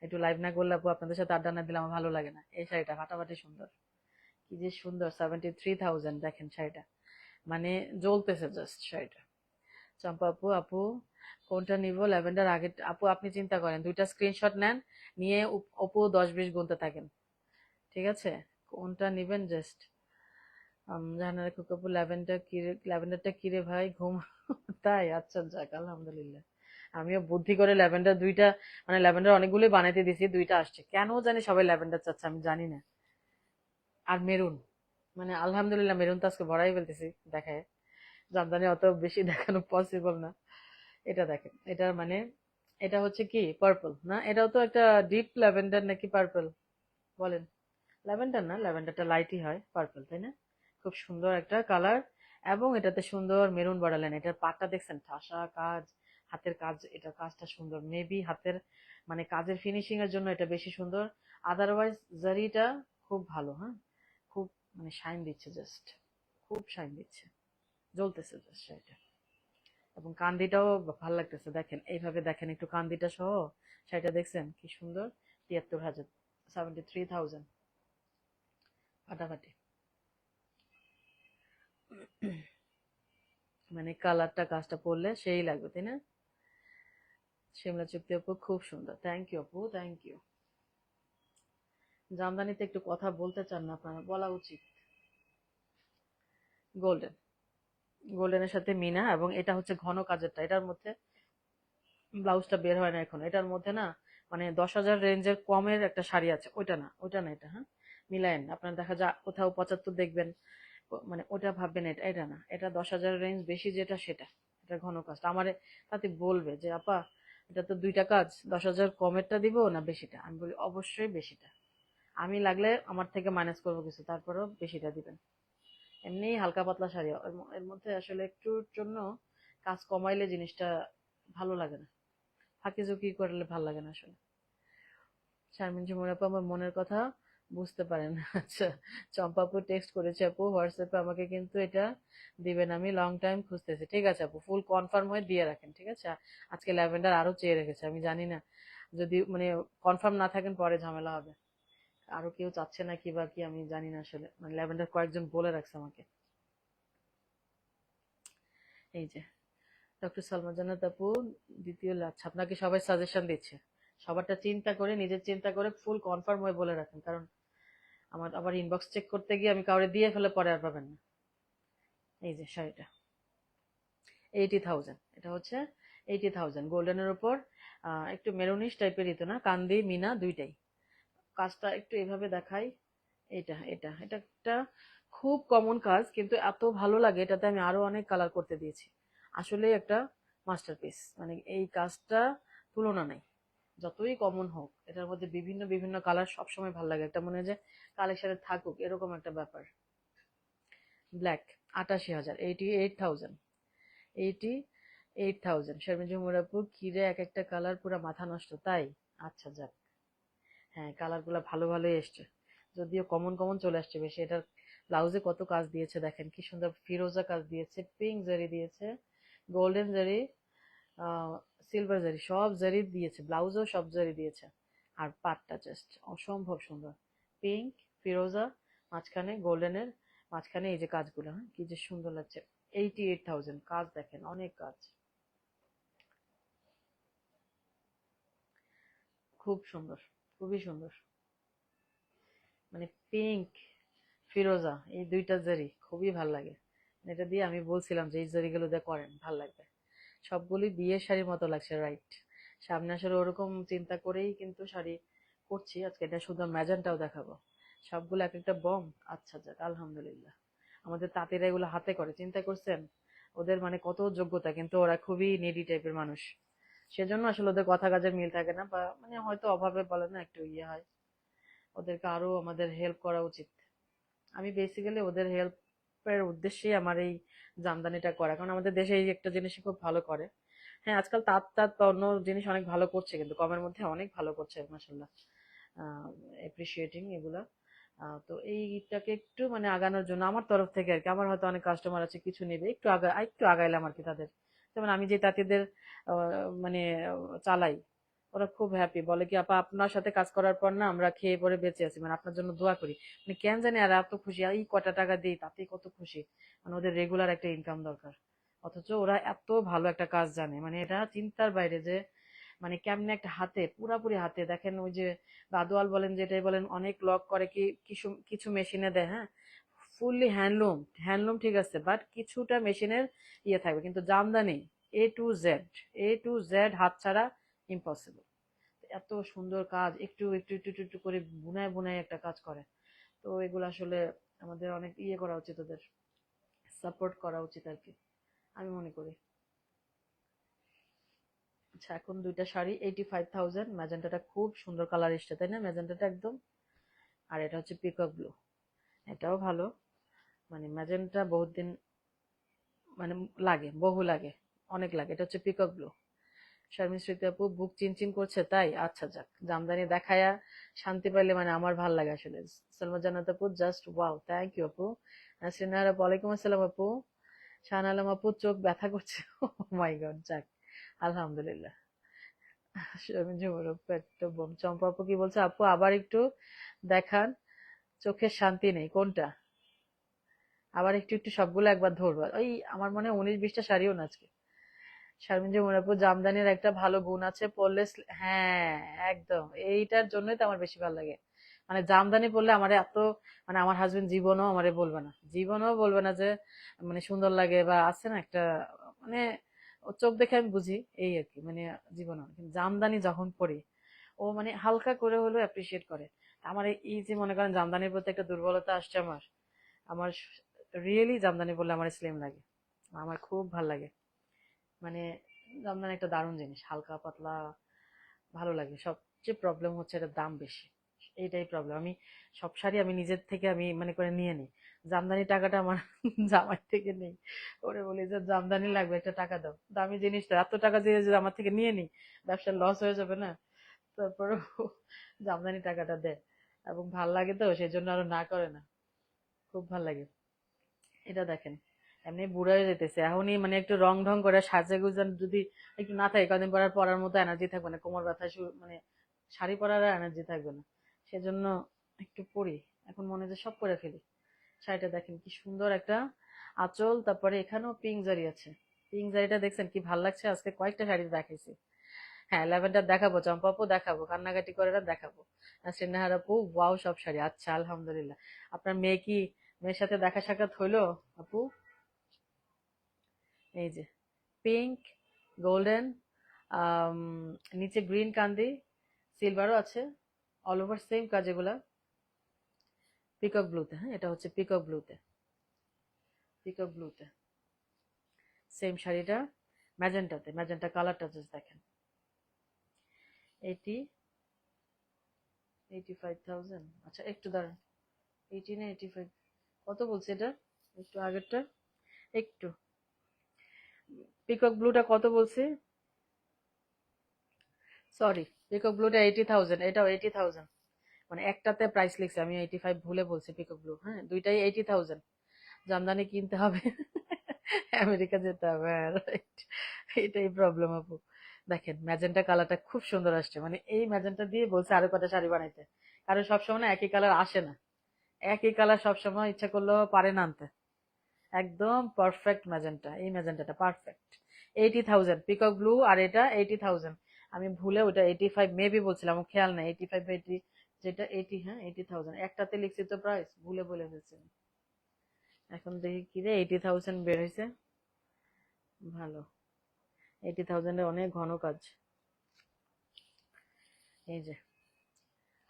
একটু লাইভ না করলে আপু আপনাদের সাথে আড্ডা না দিলে আমার ভালো লাগে না। এই শাড়িটা ফাটাফাটি সুন্দর, কি যে সুন্দর। 73,000, দেখেন শাড়িটা মানে জ্বলতেছে জাস্ট শাড়িটা। চম্পা আপু, আপু কোনটা নিব ল্যাভেন্ডার আগে? আপু আপনি চিন্তা করেন, দুইটা স্ক্রিনশট নেন, নিয়ে আপু 10-20 গুনতে থাকেন, ঠিক আছে? কোনটা নিবেন জাস্ট জাহানারা কুকাপু, ল্যাভেন্ডার কিরে, ল্যাভেন্ডারটা কিরে ভাই ঘুম? তাই, আচ্ছা যাক আলহামদুলিল্লাহ। আমিও বুদ্ধি করে ল্যাভেন্ডার দুইটা, মানে ল্যাভেন্ডার অনেকগুলোই বানাইতে দিছি, দুইটা আসছে, কেন জানি সবাই ল্যাভেন্ডার চাচ্ছে, আমি জানি না। আর মেরুন, মানে আলহামদুলিল্লাহ মেরুন তো আজকে ভরাই ফেলতেছি দেখায়, জামদানি অত বেশি দেখানো পসিবল না। এটা দেখেন, এটার মানে এটা হচ্ছে কি পার্পল না, এটাও তো একটা ডিপ ল্যাভেন্ডার নাকি পার্পল বলেন? ল্যাভেন্ডার না, ল্যাভেন্ডারটা লাইটই হয়, পার্পল তাই না? খুব সুন্দর একটা কালার, এবং এটাতে সুন্দর মেরুন বাড়ালেন। এটার পাটটা দেখছেন, ঠাসা কাজ, হাতের কাজ, এটা কাজটা সুন্দর, মেবি হাতের মানে কাজের ফিনিশিং এর জন্য এটা বেশি সুন্দর। আদারওয়াইজ জারিটা খুব ভালো, হ্যাঁ খুব মানে শাইন দিচ্ছে জাস্ট, খুব শাইন দিচ্ছে, জ্বলতেছে জাস্ট শাড়িটা। এবং কান্দিটাও ভাল লাগতেছে, দেখেন এইভাবে, দেখেন একটু কান্দিটা সহ শাড়িটা দেখছেন কি সুন্দর। 73,000, 73,000, ফাটাফাটি। মানে কালারটা কাজটা পরলে সেই লাগবে তাই না? শিমলা চুক্তি আপু খুব সুন্দর, থ্যাংক ইউ আপু, থ্যাংক ইউ। জামদানিতে একটু কথা বলতে চান না আপনারা, বলা উচিত। গোল্ডেন, গোল্ডেনের সাথে মিনা, এবং এটা হচ্ছে ঘন কাজেরটা, এটার মধ্যে ব্লাউজটা বের হয় না এখন, এটার মধ্যে না মানে 10,000 রেঞ্জের কমের একটা শাড়ি আছে, ওইটা না, ওইটা না, এটা হ্যাঁ মিলায়েন, আপনার দেখা যায় কোথাও 75 দেখবেন, মানে ওটা ভাববেন, এটা এটা না, এটা 10,000 রেঞ্জ বেশি যেটা সেটা, এটা ঘন কাজটা। আমার তাতে বলবে যে আপা এটা তো দুইটা কাজ, 10,000 কমেরটা দিব না বেশিটা? আমি বলি অবশ্যই বেশিটা, আমি লাগলে আমার থেকে মাইনাস করবো কিছু, তারপরেও বেশিটা দিবেন। এমনি হালকা পাতলা শাড়ি, এর মধ্যে আসলে একটুর জন্য কাজ কমাইলে জিনিসটা ভালো লাগে না, ফাঁকি ঝুঁকি করলে ভালো লাগে না আসলে। শারমিন ঝুমুর আপু আমার মনের কথা বুঝতে পারেন। আচ্ছা, চম্পা আপু টেক্সট করেছে আপু হোয়াটসঅ্যাপে আমাকে, কিন্তু এটা দিবেন, আমি লং টাইম খুঁজতেছি। ঠিক আছে আপু, ফুল কনফার্ম হয়ে দিয়ে রাখেন, ঠিক আছে? আজকে ল্যাভেন্ডার আরো চেয়ে রেখেছে, আমি জানি না, যদি মানে কনফার্ম না থাকেন পরে ঝামেলা হবে। আরো কেউ চাচ্ছে না কি বা কি আমি জানি না আসলে, মানে ল্যাভেন্ডার কয়েকজন বলে রাখছে আমাকে। এই যে ডক্টর সালমা জান্নাত আপু, দ্বিতীয় আচ্ছা, আপনাকে সবাই সাজেশন দিচ্ছে, সবারটা চিন্তা করে, নিজের চিন্তা করে ফুল কনফার্ম হয়ে বলে রাখেন, কারণ আমার আবার ইনবক্স চেক করতে গিয়ে আমি কাউরে দিয়ে ফেলে পরে আর পাবেন না। এই যে শাড়িটা 80,000, এটা হচ্ছে 80,000 গোল্ডেনের উপর, একটু মেরুনিশ টাইপের, ইতো না কান্দি মিনা দুইটাই। কাজটা একটু এভাবে দেখাই, এটা এটা এটা একটা খুব কমন কাজ, কিন্তু এত ভালো লাগে এটাতে, আমি আরো অনেক কালার করতে দিয়েছি, আসলে একটা মাস্টারপিস, মানে এই কাজটা তুলনা নাই। যতই কমন হোক, এটার মধ্যে বিভিন্ন বিভিন্ন কালার সবসময় ভালো লাগে, একটা মনে হয় যে কালেকশনে থাকুক এরকম একটা ব্যাপার। ব্ল্যাক, 88,000, 88,000, 88,000। শারমিন জহুরাপুর কিরে এক একটা কালার পুরো মাথা নষ্ট, তাই? আচ্ছা যাক, হ্যাঁ কালার গুলা ভালো ভালোই এসছে, যদিও কমন কমন চলে আসছে বেশি। এটার ব্লাউজে কত কাজ দিয়েছে দেখেন, কি সুন্দর ফিরোজা কাজ দিয়েছে, পিঙ্ক জারি দিয়েছে, গোল্ডেন জারি, সিলভার জারি, সব জারি দিয়েছে, ব্লাউজও সব জারি দিয়েছে। আর পাটটা জাস্ট অসম্ভব সুন্দর, পিঙ্ক, ফিরোজা, মাঝখানে গোল্ডেনের, মাঝখানে এই যে কাজগুলো, হ্যাঁ কি যে সুন্দর লাগছে। 88,000, কাজ দেখেন অনেক কাজ, খুব সুন্দর, খুবই সুন্দর। মানে পিঙ্ক, ফিরোজা, এই দুইটা জারি খুবই ভাল লাগে। এটা দিয়ে আমি বলছিলাম যে এই জারিগুলো দিয়ে করেন, ভাল লাগবে। সবগুলি বিয়ের শাড়ির মতো লাগছে, রাইট। সামনে আসলে ওরকম চিন্তা করেই কিন্তু শাড়ি করছি আজকে। এটা শুধু ম্যাজেন্টাও দেখাবো, সবগুলো এক একটা বম। আচ্ছা যাক, আলহামদুলিল্লাহ। আমাদের তাঁতিরা এগুলো হাতে করে, চিন্তা করছেন ওদের মানে কত যোগ্যতা, কিন্তু ওরা খুবই নেডি টাইপের মানুষ। সেজন্য আসলে ওদের কথা কাজের মিল থাকে না, বা মানে হয়তো অভাবে বলে না, একটু ইয়ে হয়। ওদেরকে আরো আমাদের হেল্প করা উচিত। আমি বেসিক্যালি ওদের হেল্পের উদ্দেশ্যেই আমার এই জামদানিটা করা, কারণ আমাদের দেশে এই একটা জিনিস খুব ভালো করে। হ্যাঁ আজকাল তাঁত তাঁত বা অন্য জিনিস অনেক ভালো করছে, কিন্তু কমের মধ্যে অনেক ভালো করছে মাসাল্লাহ। এপ্রিসিয়েটিং এগুলা। তো এইটাকে একটু মানে আগানোর জন্য আমার তরফ থেকে আর কি, আমার হয়তো অনেক কাস্টমার আছে কিছু নেবে, একটু আগাইলাম আর কি তাদের। যেমন আমি যে তাঁতিদের মানে চালাই, ওরা খুব হ্যাপি, বলে কি আপা আপনার সাথে কাজ করার পর না আমরা খেয়ে পরে বেঁচে আছি, মানে আপনার জন্য দোয়া করি। মানে কেন জানি আর এত খুশি, এই কটা টাকা দিই তাতেই কত খুশি। মানে ওদের রেগুলার একটা ইনকাম দরকার, অথচ ওরা এত ভালো একটা কাজ জানে, মানে এটা চিন্তার বাইরে যে মানে কেমনে একটা হাতে, পুরাপুরি হাতে দেখেন, ওই যে গাদোয়াল বলেন যেটাই বলেন, অনেক লক করে কি কিছু কিছু মেশিনে দেয়, হ্যাঁ ফুললি হ্যান্ডলুম, হ্যান্ডলুম ঠিক আছে, বাট কিছুটা মেশিনের ইয়ে থাকবে, কিন্তু Jamdani A to Z, A to Z হাত ছাড়া ইম্পসিবল। এত সুন্দর কাজ, একটু একটু একটু একটু একটু করে বুনায় বুনায় একটা কাজ করে। তো এগুলো আসলে আমাদের অনেক ইয়ে করা উচিত, ওদের সাপোর্ট করা উচিত আর কি, আমি মনে করি। আচ্ছা এখন দুইটা শাড়ি 85,000, ম্যাজেন্টাটা খুব সুন্দর কালার এসছে তাই না, ম্যাজেন্টাটা একদম। আর এটা হচ্ছে পিকক ব্লু, এটাও ভালো। মানে ম্যাজেন্টা বহুত দিন মানে লাগে, বহু লাগে, অনেক লাগে। এটা হচ্ছে পিকক ব্লু। শারমিন স্মৃতি আপু বুক চিনচিন করছে, তাই? আচ্ছা যাক, জামদানি দেখায়া শান্তি পাইলে মানে আমার ভাল লাগে আসলে। সালমা জান্নাত আপু জাস্ট ওয়াও, থ্যাংক ইউ আপু। নাসরিনার আপু ওয়ালাইকুম আসসালাম আপু। শাহান আলম আপু চোখ ব্যথা করছে, ও মাই গড, যাক আলহামদুলিল্লাহ। শারমিন জুমুর আপু একটা বোম। চম্পা আপু কি বলছে, আপু আবার একটু দেখান, চোখের শান্তি নেই, কোনটা? আবার একটু একটু সবগুলো একবার ধরবো, ওই আমার মনে হয় 19-20টা শাড়িও না আজকে। শারমিন জমুরাপুর জামদানির একটা ভালো গুণ আছে, পরলে হ্যাঁ একদম, এইটার জন্যই তো আমার বেশি ভালো লাগে। মানে জামদানি পরলে আমার এত, মানে আমার হাজবেন্ড জীবনও আমারে বলবে না, জীবনও বলবে না যে মানে সুন্দর লাগে বা আছে না একটা, মানে ও চোখ দেখে আমি বুঝি এই আর কি, মানে জীবনও। কিন্তু জামদানি যখন পরি, ও মানে হালকা করে হলেও অ্যাপ্রিসিয়েট করে। আমার এই যে মনে করেন জামদানির প্রতি একটা দুর্বলতা আসছে আমার, আমার রিয়েলি জামদানি পরলে আমার স্লিম লাগে, আমার খুব ভাল লাগে। মানে জামদানি একটা দারুণ জিনিস, হালকা পাতলা ভালো লাগে। সবচেয়ে প্রবলেম হচ্ছে এটার দাম বেশি, এইটাই প্রবলেম। আমি সব শাড়ি আমি নিজের থেকে আমি মানে করে নিয়ে নিই, জামদানি টাকাটা আমার জামাই থেকে নেই। ওরে বলি যে জামদানি লাগবে, একটা টাকা দাও, দামি জিনিসটা এত টাকা দিয়ে যদি আমার থেকে নিয়ে নিই, ব্যবসার লস হয়ে যাবে না। তারপরে জামদানি টাকাটা দেয়, এবং ভাল লাগে তো সেই জন্য আরো না করে না, খুব ভাল লাগে। এটা দেখেন, এমনি বুড়া হয়ে যেতেছে এখনই, মানে একটু রং ঢং করে সাজে গুজে যদি একটু না থাকে, কদিন পর আর পরার মতো এনার্জি থাকবে না, কোমর ব্যথা শুরু মানে শাড়ি পরার এনার্জি থাকবে না। সেজন্য একটু পরি, এখন মনে হয় যে সব করে ফেলি। শাড়িটা দেখেন কি সুন্দর একটা আঁচল, তারপরে এখানেও পিঙ্ক জারি আছে। পিঙ্ক জারিটা দেখছেন কি ভাল লাগছে, আজকে কয়েকটা শাড়ি দেখাইছি। হ্যাঁ ল্যাভেন্ডার দেখাবো, চম্পা আপু দেখাবো, কান্নাকাটি করে না দেখাবো। সিন্নাহার আপু ওয়াও সব শাড়ি, আচ্ছা আলহামদুলিল্লাহ। আপনার মেয়ে কি, মেয়ের সাথে দেখা সাক্ষাৎ হইলো আপু? এই যে পিঙ্ক, গোল্ডেন, নিচে গ্রিন কান্দি, সিলভারও আছে, অল ওভার সেম কাজ এগুলা। পিকক ব্লুতে, হ্যাঁ এটা হচ্ছে পিকক ব্লুতে, পিকক ব্লুতে সেম শাড়িটা ম্যাজেন্টাতে, ম্যাজেন্টা কালারটা জাস্ট দেখেন। 85,000। আচ্ছা একটু দাঁড়ান, 18 না 85, কত বলছে এটা? একটু আগেরটা একটু, পিকক ব্লুটা কত বলছে? সরি, পিকক ব্লুটা 80,000, এটাও 80,000। মানে একটাতে প্রাইস লিখছে, আমি 85 ভুলে বলছি পিকক ব্লু। হ্যাঁ, দুইটাই 80,000। জামদানি কিনতে হবে, আমেরিকা যেতে হবে। হ্যাঁ রাইট, এটাই প্রবলেম আপু। দেখেন ম্যাজেন্টা কালারটা খুব সুন্দর আসছে, মানে এই ম্যাজেন্টা দিয়ে বলছে আরো কটা শাড়ি বানাইতে। কারণ সবসময় না একই কালার আসে না, একই কালার সবসময় ইচ্ছা করলেও পারে না আনতে। একদম পারফেক্ট ম্যাজেন্টা, এই ম্যাজেন্টাটা পারফেক্ট। 80,000 পিকক ব্লু, আর এটা 80,000। আমি ভুলে ওটা 85 মেবি বলছিলাম, আমার খেয়াল নাই 85 80, যেটা 80, হ্যাঁ 80,000 একটাতে লিখছি তো প্রাইস, ভুলে বলে ফেলছি। এখন দেখি কি রে, 80,000 বের হয়েছে। ভালো, 80,000 এ অনেক ঘন কাজ। এই যে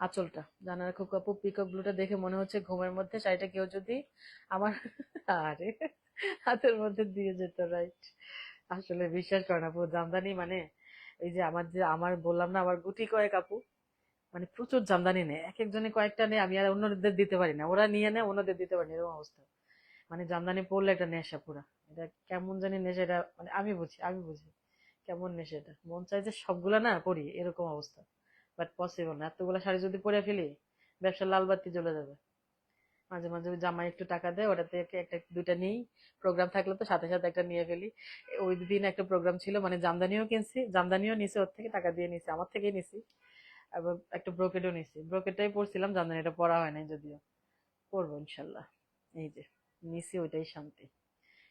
আঁচলটা, জানার খুব কাপু পিকক ব্লুটা দেখে মনে হচ্ছে ঘুমের মধ্যে শাড়িটা কেউ যদি আমার আরে হাতের মধ্যে দিয়ে যেত, রাইট। আসলে বিশ্বাস করে না, পুরো জামদানি মানে এই যে আমার বললাম না, আমার গুটি কয়েক আপু মানে প্রচুর জামদানি নেয়, এক একজনে কয়েকটা নেয়, আমি আর অন্যদের দিতে পারি না, ওরা নিয়ে নেয় অন্যদের দিতে পারি না, এরকম অবস্থা। মানে জামদানি পড়লে একটা নেশা পুরা, এটা কেমন জানি নেশা, এটা মানে আমি বুঝি কেমন নেশা। এটা মন চাই যে সবগুলা না পরি, এরকম অবস্থা। বাট পসিবল না, এতগুলা শাড়ি যদি পরে ফেলি ব্যবসার লাল বাতি জ্বলে যাবে। মাঝে মাঝে ওই জামাই একটু টাকা দেয়, ওটা থেকে একটা দুইটা নিই, প্রোগ্রাম থাকলে তো সাথে সাথে একটা নিয়ে ফেলি। ওই দিন একটা প্রোগ্রাম ছিল, মানে জামদানিও কিনছি, জামদানিও নিছি, ওর থেকে টাকা দিয়ে নিছি, আমার থেকেই নিছি। আবার একটা ব্রোকেডও নিছি, ব্রোকেডটাই পরছিলাম, জামদানিটা পরা হয় নাই যদিও, পরবো ইনশাল্লাহ। এই যে নিছি, ওইটাই শান্তি।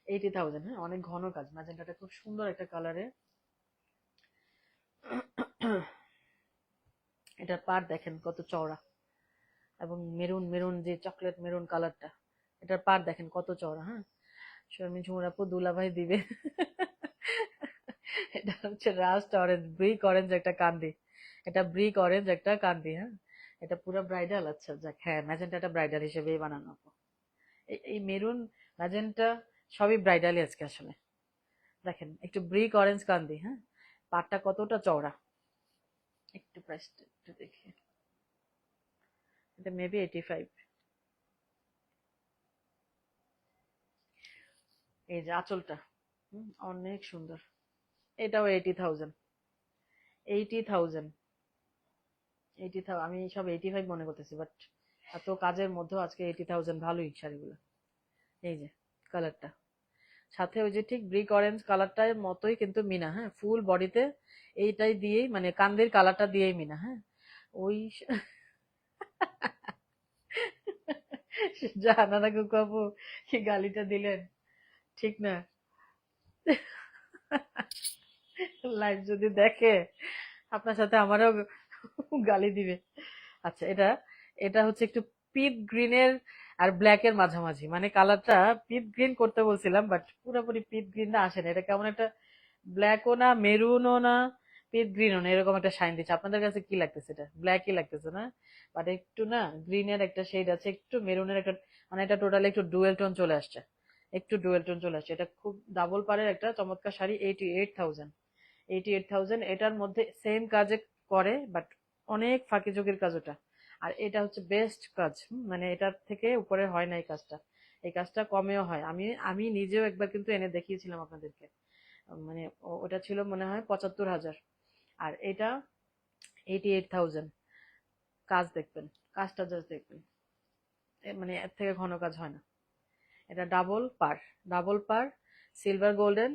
80,000, হ্যাঁ অনেক ঘন কাজ, ম্যাজেন্টাটা খুব সুন্দর একটা কালারে। এটার পাড় দেখেন কত চওড়া, এবং মেরুন মেরুন যে চকলেট মেরুন কালারটা, এটার পাড় দেখেন কত চওড়া। হ্যাঁ, শর্মি ঝুমুর আপু দুলাভাই দিবে। এটা হচ্ছে রাস্ট অরেঞ্জ, ব্রিক অরেঞ্জ একটা কান্দি, এটা ব্রিক অরেঞ্জ একটা কান্দি। হ্যাঁ, এটা পুরো ব্রাইডাল। আচ্ছা যাক, হ্যাঁ ম্যাজেন্টাটা ব্রাইডাল হিসেবেই বানানো আপু। এই মেরুন ম্যাজেন্টা সবই ব্রাইডালই আজকে আসলে। দেখেন একটু ব্রিক অরেঞ্জ কান্দি, হ্যাঁ পাটটা কতটা চওড়া, একটু প্রাইসটা একটু দেখি। এটা মেবি 85। এই যে আঁচলটা, অনেক সুন্দর, এটাও 80,000। 80,000, 80,000, আমি সব 85 মনে করতেছি, বাট এত কাজের মধ্যেও আজকে 80,000, ভালোই শাড়িগুলো। এই যে কালারটা, সাথে ওই যে ঠিক ব্রিক অরেঞ্জ কালারটার মতোই কিন্তু মিনা, হ্যাঁ ফুল বডিতে এইটাই দিয়েই, মানে কান্দের কালারটা দিয়েই মিনা। হ্যাঁ ওই জাহানারা কুকু আপু কি গালিটা দিলেন, ঠিক না? লাইভ যদি দেখে আপনার সাথে আমারও গালি দিবে। আচ্ছা এটা, এটা হচ্ছে একটু পিট গ্রিনের আর ব্ল্যাক এর মাঝামাঝি, মানে কালারটা পিট গ্রিন করতে বলছিলাম, বাট পুরোপুরি পিট গ্রিনটা আসে না, এটা কেমন একটা ব্ল্যাকও না মেরুনও না পিট গ্রিনও না, এরকম একটা শাইন দিচ্ছে। আপনাদের কাছে কি লাগতেছে? এটা ব্ল্যাকই লাগতেছে না, বাট একটু না গ্রিনের একটা শেড আছে, একটু মেরুনের একটা, মানে এটা টোটালি একটু ডুয়েল টোন চলে আসছে, একটু ডুয়েল টোন চলে আসছে। এটা খুব ডাবল পাড়ের একটা চমৎকার শাড়ি, 88,000। 88,000, এটার মধ্যে সেম কাজে করে, বাট অনেক ফাঁকি ঝুঁকির কাজ ওটা। আর এটা হচ্ছে বেস্ট কাজ, মানে এটার থেকে উপরে হয় না এই কাজটা, এই কাজটা কমেও হয়। আমি আমি নিজেও একবার কিন্তু এনে দেখিয়েছিলাম আপনাদেরকে, মানে ওটা ছিল মনে হয় 75,000, আর এটা 88,000। কাজ দেখবেন, কাজটা জাস্ট দেখবেন, মানে এর থেকে ঘন কাজ হয় না। এটা ডাবল পার, ডাবল পার, সিলভার গোল্ডেন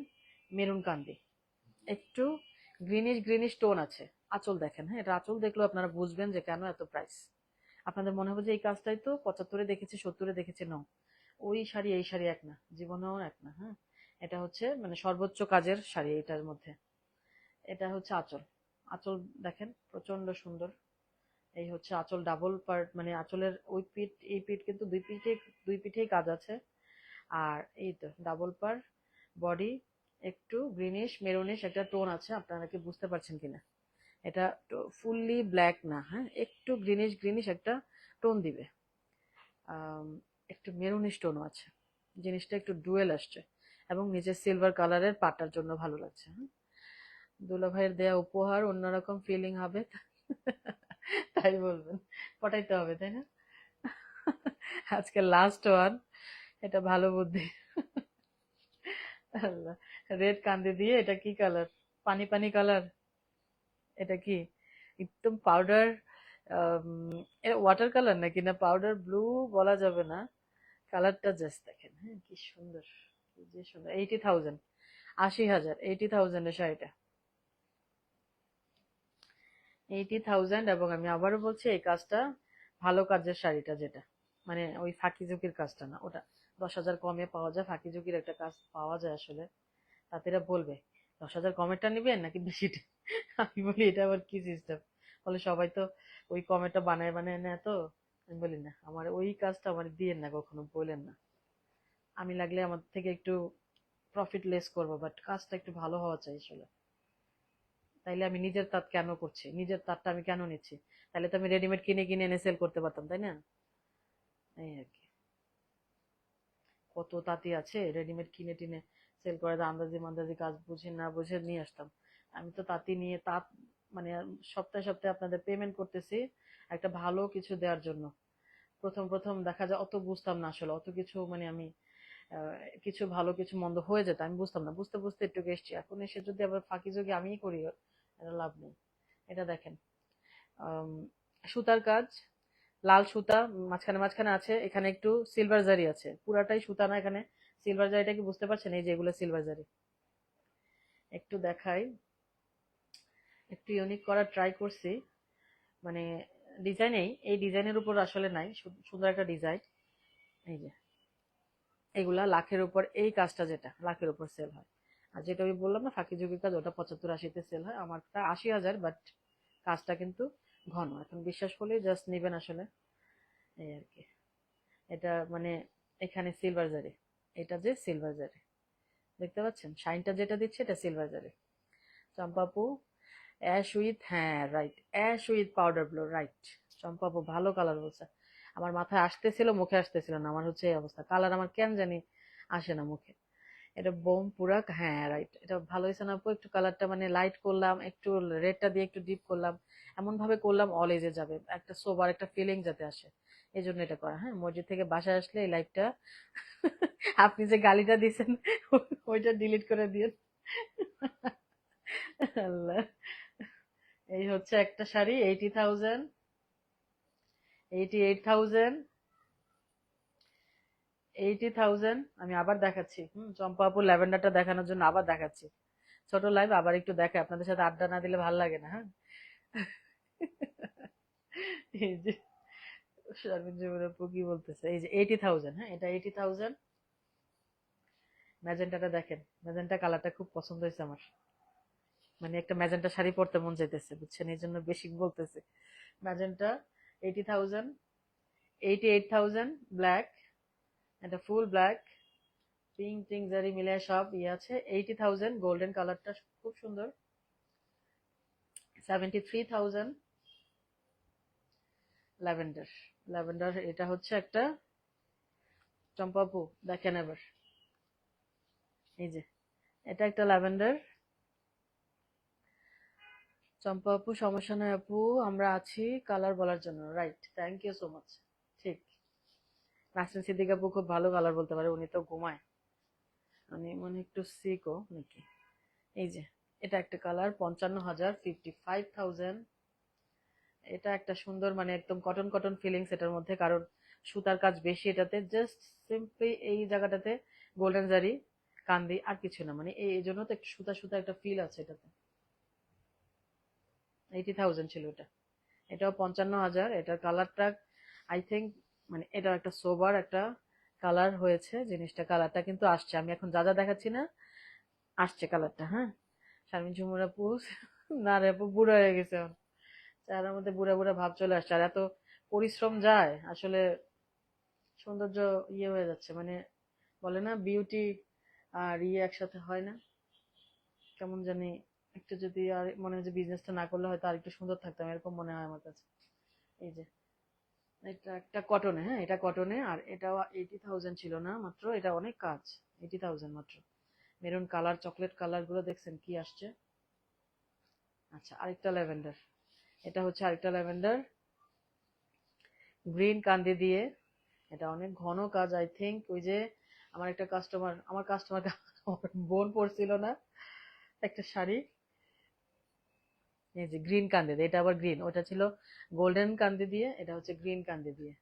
মেরুন কান্দি, একটু গ্রিনিশ গ্রিনিশ টোন আছে। আঁচল দেখেন, হ্যাঁ এটা আঁচল দেখলেও আপনারা বুঝবেন যে কেন এত প্রাইস। আপনাদের মনে হবে যে এই কাজটাই তো 75-এ দেখেছি, 70-এ দেখেছি, ন, ওই শাড়ি এই শাড়ি এক না, জীবনেও এক না। হ্যাঁ, এটা হচ্ছে মানে সর্বোচ্চ কাজের শাড়ি এটার মধ্যে। এটা হচ্ছে আঁচল, আঁচল দেখেন প্রচন্ড সুন্দর। এই হচ্ছে আঁচল, ডাবল পার্ট, মানে আঁচলের ওই পিঠ এই পিঠ কিন্তু দুই পিঠেই কাজ আছে। আর এই তো ডাবল পার, বডি একটু গ্রিনিশ মেরুনিশ একটা টোন আছে, আপনারা কি বুঝতে পারছেন কিনা? এটা ফুললি ব্ল্যাক না, হ্যাঁ একটু গ্রিনিশ গ্রিনিশ একটা টোন দিবে, একটু মেরুনিশ টোনও আছে, জিনিসটা একটু ডুয়েল আসছে। এবং নিচে সিলভার কালারের পাটার জন্য ভালো লাগছে। দুলা ভাইয়ের দেয়া উপহার অন্যরকম ফিলিং হবে, তাই বলবেন, পটাইতে হবে তাই না? আজকে লাস্ট ওয়ান, এটা ভালো বুদ্ধি। আল্লাহ, রেড কান্দি দিয়ে, এটা কি কালার? পানি পানি কালার, এটা কি একদম পাউডার, এটা ওয়াটার কালার নাকি না পাউডার ব্লু বলা যাবে না, কালারটা জাস্ট দেখেন, হ্যাঁ কি সুন্দর, কি যে সুন্দর। 80,000, 80,000, 80,000 এর শাড়িটা, 80,000। এবং আমি আবারও বলছি, এই কাজটা ভালো কাজের শাড়িটা, যেটা মানে ওই ফাঁকি ঝুঁকির কাজটা না, ওটা 10,000 কমে পাওয়া যায়, ফাঁকি ঝুঁকির একটা কাজ পাওয়া যায় আসলে। তাতে এরা বলবে 10,000 কমেরটা নিবেন নাকি বেশিটা। আমি বলি এটা আবার কি সিস্টেম, বলে সবাই তো ওই কমেরটা বানায় বানায় নেয়, তো আমি বলি না, আমার ওই কাজটা আমার দিয়েন না, কখনো বলেন না। আমি লাগলে আমার থেকে একটু প্রফিট লেস করবো, বাট কাজটা একটু ভালো হওয়া চাই আসলে। তাইলে আমি নিজের তাঁত কেন করছি, নিজের তাঁতটা আমি কেন নিচ্ছি? তাহলে তো আমি রেডিমেড কিনে কিনে এনে সেল করতে পারতাম, তাই না? এই আর কি, কত তাঁতি আছে রেডিমেড কিনে টিনে সেল করে, আন্দাজি মান্দাজি কাজ বুঝে না বুঝে নিয়ে আসতাম। আমি তো তাঁতি নিয়ে তাঁত, মানে সপ্তাহে সপ্তাহে আপনাদের পেমেন্ট করতেছি একটা ভালো কিছু দেওয়ার জন্য। প্রথম প্রথম দেখা যায় অত বুঝতাম না আসলে, অত কিছু মানে আমি কিছু ভালো কিছু মন্দ হয়ে যেত, আমি বুঝতাম না, বুঝতে বুঝতে একটু এসছি। এখন এসে যদি আবার ফাঁকি ঝুঁকি আমিই করি, এটা লাভ নেই। এটা দেখেন, আম, সুতার কাজ, লাল সুতা, মাঝখানে মাঝখানে আছে, এখানে একটু সিলভার জারি আছে, পুরাটাই সুতা না, এখানে সিলভার জারিটা কি বুঝতে পারছেন? এই যে এগুলো সিলভার জারি, একটু দেখাই, একটু ইউনিক করার ট্রাই করছি, মানে ডিজাইন এই ডিজাইনের উপর আসলে নাই, সুন্দর একটা ডিজাইন। এই যে এগুলা লাখের উপর, এই কাজটা যেটা লাখের উপর সেল হয়। আর যেটা আমি বললাম না ফাঁকি ঝুঁকির কাজ, ওটা 75-80-তে সেল হয়, আমারটা 80,000, বাট কাজটা কিন্তু ঘন। এখন বিশ্বাস করলে জাস্ট নিবেন আসলে, এই আর কি। এটা মানে এখানে সিলভার জারি, এটা যে সিলভার জারি, দেখতে পাচ্ছেন শাইনটা যেটা দিচ্ছে, এটা সিলভার জারি। চম্পাপু অ্যাশ উইথ, হ্যাঁ right, ash with powder blue, right. চম্পাপু ভালো কালার বলছে, আমার মাথায় আসতেছিল, মুখে আসতেছিল না, আমার হচ্ছে এই অবস্থা, কালার আমার কেন জানি আসে না মুখে। এটা বোম পুরাক, হ্যাঁ রাইট, এটা ভালো হয়েছে না আপু? একটু কালারটা মানে লাইট করলাম, একটু রেডটা দিয়ে একটু ডিপ করলাম, এমন ভাবে করলাম অল এজে যাবে, একটা সোবার একটা ফিলিং যাতে আসে, এই জন্য এটা করা। হ্যাঁ, মসজিদ থেকে বাসায় আসলে এই লাইটটা আপনি যে গালিটা দিছেন ওইটা ডিলিট করে দিয়ে। আল্লাহ, এই হচ্ছে একটা শাড়ি, 80,000, 88,000, 80,000। আমি আবার দেখাচ্ছি, চম্পা আপু ল্যাভেন্ডারটা দেখানোর জন্য আবার দেখাচ্ছি, ছোট লাইভ আবার একটু দেখে, আপনাদের সাথে আড্ডা না দিলে ভালো লাগে না। হ্যাঁ, এই যে শারমিন জুবের আপু কি বলতেছে, এই যে 80,000, হ্যাঁ এটা 80,000। ম্যাজেন্টাটা দেখেন, ম্যাজেন্টা কালারটা খুব পছন্দ হয়েছে আমার, মানে একটা ম্যাজেন্টা শাড়ি পরতে মন চাইতেছে, বুঝছেন, এই জন্য বেশি বলতেছে। ম্যাজেন্টা 80,000, 88,000 ব্ল্যাক, এটা ফুল ব্ল্যাক, পিঙ্ক টিঙ্ক জারি মিলে সব ইয়ে আছে। 80,000 গোল্ডেন কালারটা খুব সুন্দর। 73,000 ল্যাভেন্ডার, ল্যাভেন্ডার এটা হচ্ছে একটা, চম্পাপু দেখেন এবার, এই যে এটা একটা ল্যাভেন্ডার। চম্পা আপু সমস্যা নয় আপু, আমরা আছি কালার বলার জন্য, right, thank you so much. ঠিক, নাসরিন সিদ্দিক আপু খুব ভালো কালার বলতে পারে, উনি তো ঘুমায়, উনি মনে হয় একটু সিকও নাকি। এই যে এটা একটা কালার, 55,000, 55,000। এটা একটা সুন্দর, মানে একদম কটন কটন ফিলিংস এটার মধ্যে, কারণ সুতার কাজ বেশি এটাতে, জাস্ট সিম্পলি এই জায়গাটাতে গোল্ডেন জারি কান্দি, আর কিছু না, মানে এই জন্য তো একটু সুতা সুতা একটা ফিল আছে এটাতে। 80,000 ছিল এটা, এটাও 55,000। এটার কালারটা আই থিঙ্ক, মানে এটা একটা সোবার একটা কালার হয়েছে জিনিসটা, কালারটা কিন্তু আসছে, আমি এখন যা যা দেখাচ্ছি না, আসছে কালারটা। হ্যাঁ, শারমিন ঝুমুর আপু, না রে আপু বুড়া হয়ে গেছে এখন, চেহারার মধ্যে বুড়া বুড়া ভাব চলে আসছে, আর এত পরিশ্রম যায় আসলে, সৌন্দর্য ইয়ে হয়ে যাচ্ছে, মানে বলে না বিউটি আর ইয়ে একসাথে হয় না, কেমন জানি একটু, যদি আর মনে হয় যে বিজনেসটা না করলে হয়তো আর একটু সুন্দর থাকতাম, এরকম মনে হয় আমার কাছে। এই যে এটা একটা কটনে, হ্যাঁ এটা কটনে, আর এটাও 80,000 ছিল না মাত্র, এটা অনেক কাজ, 80,000 মাত্র। মেরুন কালার, চকলেট কালার গুলো দেখছেন কি আসছে। আচ্ছা, আরেকটা ল্যাভেন্ডার, এটা হচ্ছে আরেকটা ল্যাভেন্ডার গ্রিন কান্দি দিয়ে। এটা অনেক ঘন কাজ, আই থিঙ্ক ওই যে আমার একটা কাস্টমার, আমার বোন পরছিল না একটা শাড়ি, এই যে গ্রিন কান্দি দিয়ে, এটা আবার গ্রিন, ওটা ছিল গোল্ডেন কান্দি দিয়ে, এটা হচ্ছে গ্রিন কান্দি দিয়ে।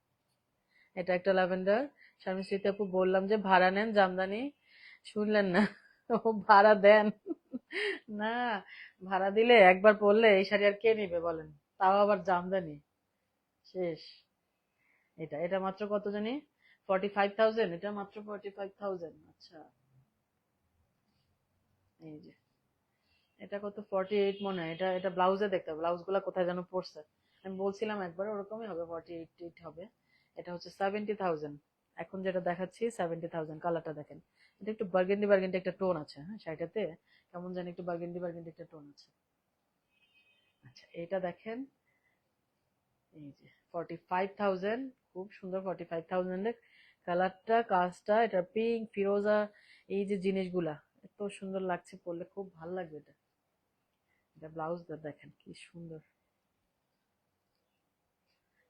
এটা একটা ল্যাভেন্ডার। স্বামী আপু বললাম যে ভাড়া নেন জামদানি, শুনলেন না। ও ভাড়া দেন না, ভাড়া দিলে একবার পরলে এই শাড়ি আর কে নিবে বলেন, তাও আবার জামদানি, শেষ। এটা এটা মাত্র কত জানি, 45,000, এটা মাত্র 45,000। আচ্ছা, এই যে এটা কত, 48 মনে হয়। এটা এটা ব্লাউজে দেখতে হবে, ব্লাউজ গুলা কোথায় যেন পড়ছে, আমি বলছিলাম একবার ওরকমই হবে, 48 হবে। এটা হচ্ছে 70,000, এখন যেটা দেখাচ্ছি 70,000। কালারটা দেখেন, এটা একটু বার্গেন্ডি বার্গেন্ডি একটা টোন আছে, হ্যাঁ শাড়িটাতে কেমন জানি একটু বার্গেন্ডি বার্গেন্ডি একটা টোন আছে। আচ্ছা, এটা দেখেন, এই যে 45,000, খুব সুন্দর 45,000 এর কালারটা, কাজটা, এটা পিঙ্ক ফিরোজা, এই যে জিনিসগুলা এত সুন্দর লাগছে, পরলে খুব ভালো লাগবে এটা। এটা ব্লাউজটা দেখেন কি সুন্দর।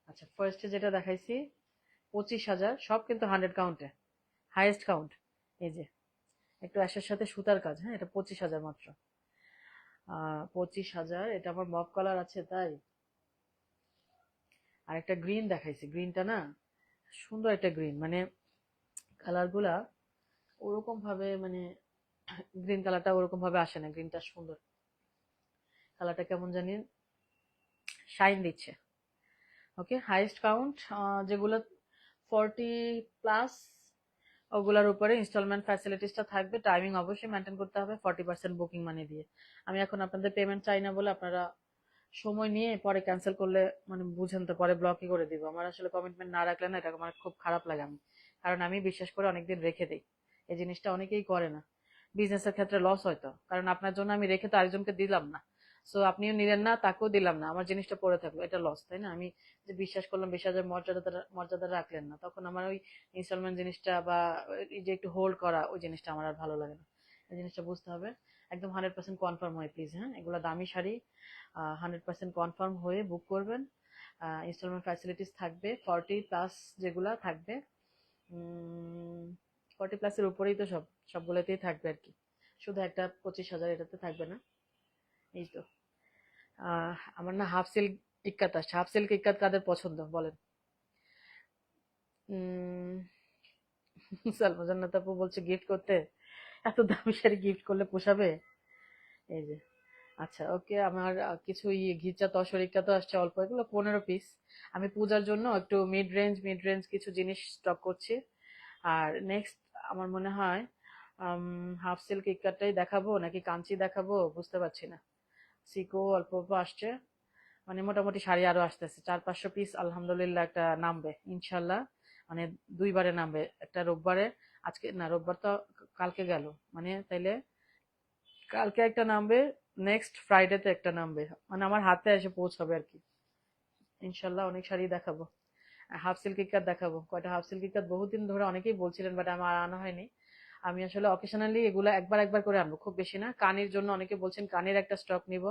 আচ্ছা, ফার্স্টে যেটা দেখাইছি 25,000, সব কিন্তু 100 কাউন্টে, হাইয়েস্ট কাউন্ট। এই যে একটু অ্যাশের সাথে সুতার কাজ, হ্যাঁ, এটা 25,000 মাত্র। 25,000, এটা আমার মফ কালার আছে তাই। আর একটা গ্রিন দেখাইছি, গ্রিনটা না সুন্দর একটা গ্রিন, মানে কালার গুলা ওরকম ভাবে, মানে গ্রিন কালারটা ওরকম ভাবে আসে না, গ্রিনটা সুন্দর, কালারটা কেমন জানি শাইন দিচ্ছে। ওকে, হাইয়েস্ট কাউন্ট যেগুলো 40+, ওগুলোর উপরে ইনস্টলমেন্ট ফ্যাসিলিটিসটা থাকবে, টাইমিং অবশ্যই মেনটেন করতে হবে, 40% বুকিং মানি দিয়ে। আমি এখন আপনাদের পেমেন্ট চাই না বলে আপনারা সময় নিয়ে পরে ক্যান্সেল করলে, মানে বুঝেন তো, পরে ব্লকই করে দিব। আমার আসলে কমিটমেন্ট না রাখলে না, এটা আমার খুব খারাপ লাগে। আমি, কারণ আমি বিশ্বাস করে অনেকদিন রেখে দিই, এই জিনিসটা অনেকেই করে না। বিজনেসের ক্ষেত্রে লস হয়তো, কারণ আপনার জন্য আমি রেখে তো আরেকজনকে দিলাম না, সো আপনিও নিলেন না, তাকেও দিলাম না, আমার জিনিসটা পড়ে থাকলো, এটা লস, তাই না? আমি যে বিশ্বাস করলাম, বিশ্বাসের মর্যাদা মর্যাদা রাখলেন না, তখন আমার ওই ইনস্টলমেন্ট জিনিসটা বা এই যে একটু হোল্ড করা, ওই জিনিসটা আমার আর ভালো লাগে না। এই জিনিসটা বুঝতে হবে, একদম 100% কনফার্ম হয় প্লিজ, হ্যাঁ, এগুলো দামি শাড়ি, 100% কনফার্ম হয়ে বুক করবেন। ইনস্টলমেন্ট ফ্যাসিলিটিস থাকবে, 40+, যেগুলা থাকবে, 40+-এর উপরেই তো সবগুলোতেই থাকবে আর কি, শুধু একটা 25,000 এটাতে থাকবে না। এই তো, আমার না হাফ সিল্ক ইক্কাত আসছে, হাফ সিল্ক ইক্কাত কাদের পছন্দ বলেন? উম সালমা জান্নাত আপু বলছে গিফট করতে, এত দামি শাড়ি গিফট করলে পোষাবে? এই যে, আচ্ছা ওকে, আমার কিছু ঘিচা তসরিকা তো আসছে অল্প, এগুলো 15 পিস। আমি পূজার জন্য একটু মিড রেঞ্জ কিছু জিনিস স্টক করছি। আর নেক্সট আমার মনে হয় হাফ সিল্ক ইক্কাটাই দেখাবো নাকি কাঞ্চি দেখাবো বুঝতে পারছি না। সিকো অল্প অল্প আসছে, মানে মোটামুটি শাড়ি আরো আসতেছে, 400-500 পিস আলহামদুলিল্লাহ একটা নামবে ইনশাল্লাহ, মানে দুইবারে নামবে, একটা রোববারে, আজকে না, রোববার তো কালকে গেল, মানে তাইলে কালকে একটা নামবে, নেক্সট ফ্রাইডেতে একটা নামবে, মানে আমার হাতে এসে পৌঁছাবে আর কি। ইনশাল্লাহ অনেক শাড়ি দেখাবো। হাফ সিল্ক ইকাত দেখাবো, কয়টা হাফ সিল্ক ইকাত বহুদিন ধরে অনেকেই বলছিলেন, বাট আমার আনা হয়নি। আমি আসলে অকেশনালি এগুলা একবার একবার করে আনবো, খুব বেশি না। কানের জন্য অনেকে বলছেন কানের একটা স্টক নিব,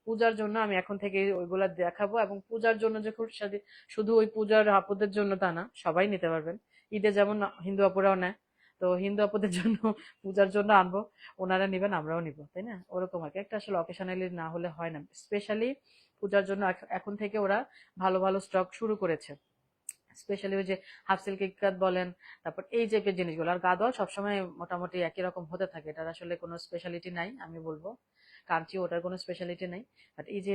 পূজার জন্য আমি এখন থেকে ওইগুলা দেখাবো। এবং পূজার জন্য যে খুব শুধু ওই পূজার আপুদের জন্য তা না, সবাই নিতে পারবেন। ঈদে যেমন হিন্দু আপুরাও নেয়, তো হিন্দু আপুদের জন্য পূজার জন্য আনবো, ওনারা নিবেন আমরাও নিব, তাই না? ওরকম আর কি, একটা আসলে অকেশনালি না হলে হয় না, স্পেশালি পূজার জন্য এখন থেকে ওরা ভালো ভালো স্টক শুরু করেছে। স্পেশালি ওই যে হাফ সিল্ক ইক্কাত বলেন, তারপর এই টাইপের জিনিসগুলো। আর গাদোয়াল সবসময় মোটামুটি একই রকম হতে থাকে, এটার আসলে কোনো স্পেশালিটি নাই আমি বলবো। কাঞ্চি, ওটার কোনো স্পেশালিটি নাই। বাট এই যে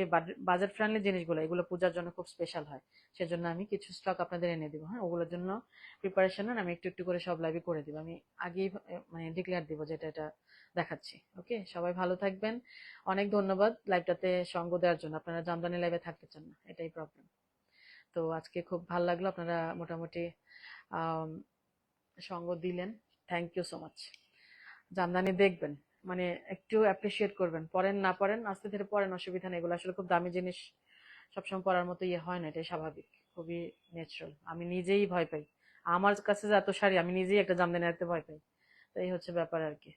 বাজেট ফ্রেন্ডলি জিনিসগুলো, এগুলো পূজার জন্য খুব স্পেশাল হয়, সেজন্য আমি কিছু স্টক আপনাদের এনে দিব, হ্যাঁ, ওগুলোর জন্য প্রিপারেশন আমি একটু একটু করে সব লাইভে করে দিব। আমি আগেই মানে ডিক্লেয়ার দিব যেটা এটা দেখাচ্ছি। ওকে, সবাই ভালো থাকবেন, অনেক ধন্যবাদ লাইভটাতে সঙ্গ দেওয়ার জন্য। আপনারা জামদানি লাইভে থাকতে চান না, এটাই প্রবলেম। তো আজকে খুব ভালো লাগলো, আপনারা মোটামুটি আম, সঙ্গ দিলেন, thank you so much. Jamdani দেখবেন, মানে একটু অ্যাপ্রিসিয়েট করবেন, পড়েন না পড়েন আস্তে ধীরে পড়েন, অসুবিধা নেই, এগুলো আসলে খুব দামি জিনিস, সবসময় পড়ার মতো ইয়ে হয় না, এটাই স্বাভাবিক, খুবই ন্যাচারাল। আমি নিজেই ভয় পাই, আমার কাছে যে এত শাড়ি, আমি নিজেই একটা জামদানি রাখতে ভয় পাই, তো এই হচ্ছে ব্যাপার আর কি।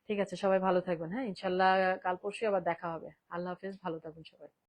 ঠিক আছে, সবাই ভালো থাকবেন। হ্যাঁ, ইনশাল্লাহ কাল পরশু আবার দেখা হবে। আল্লাহ হাফেজ, ভালো থাকবেন সবাই।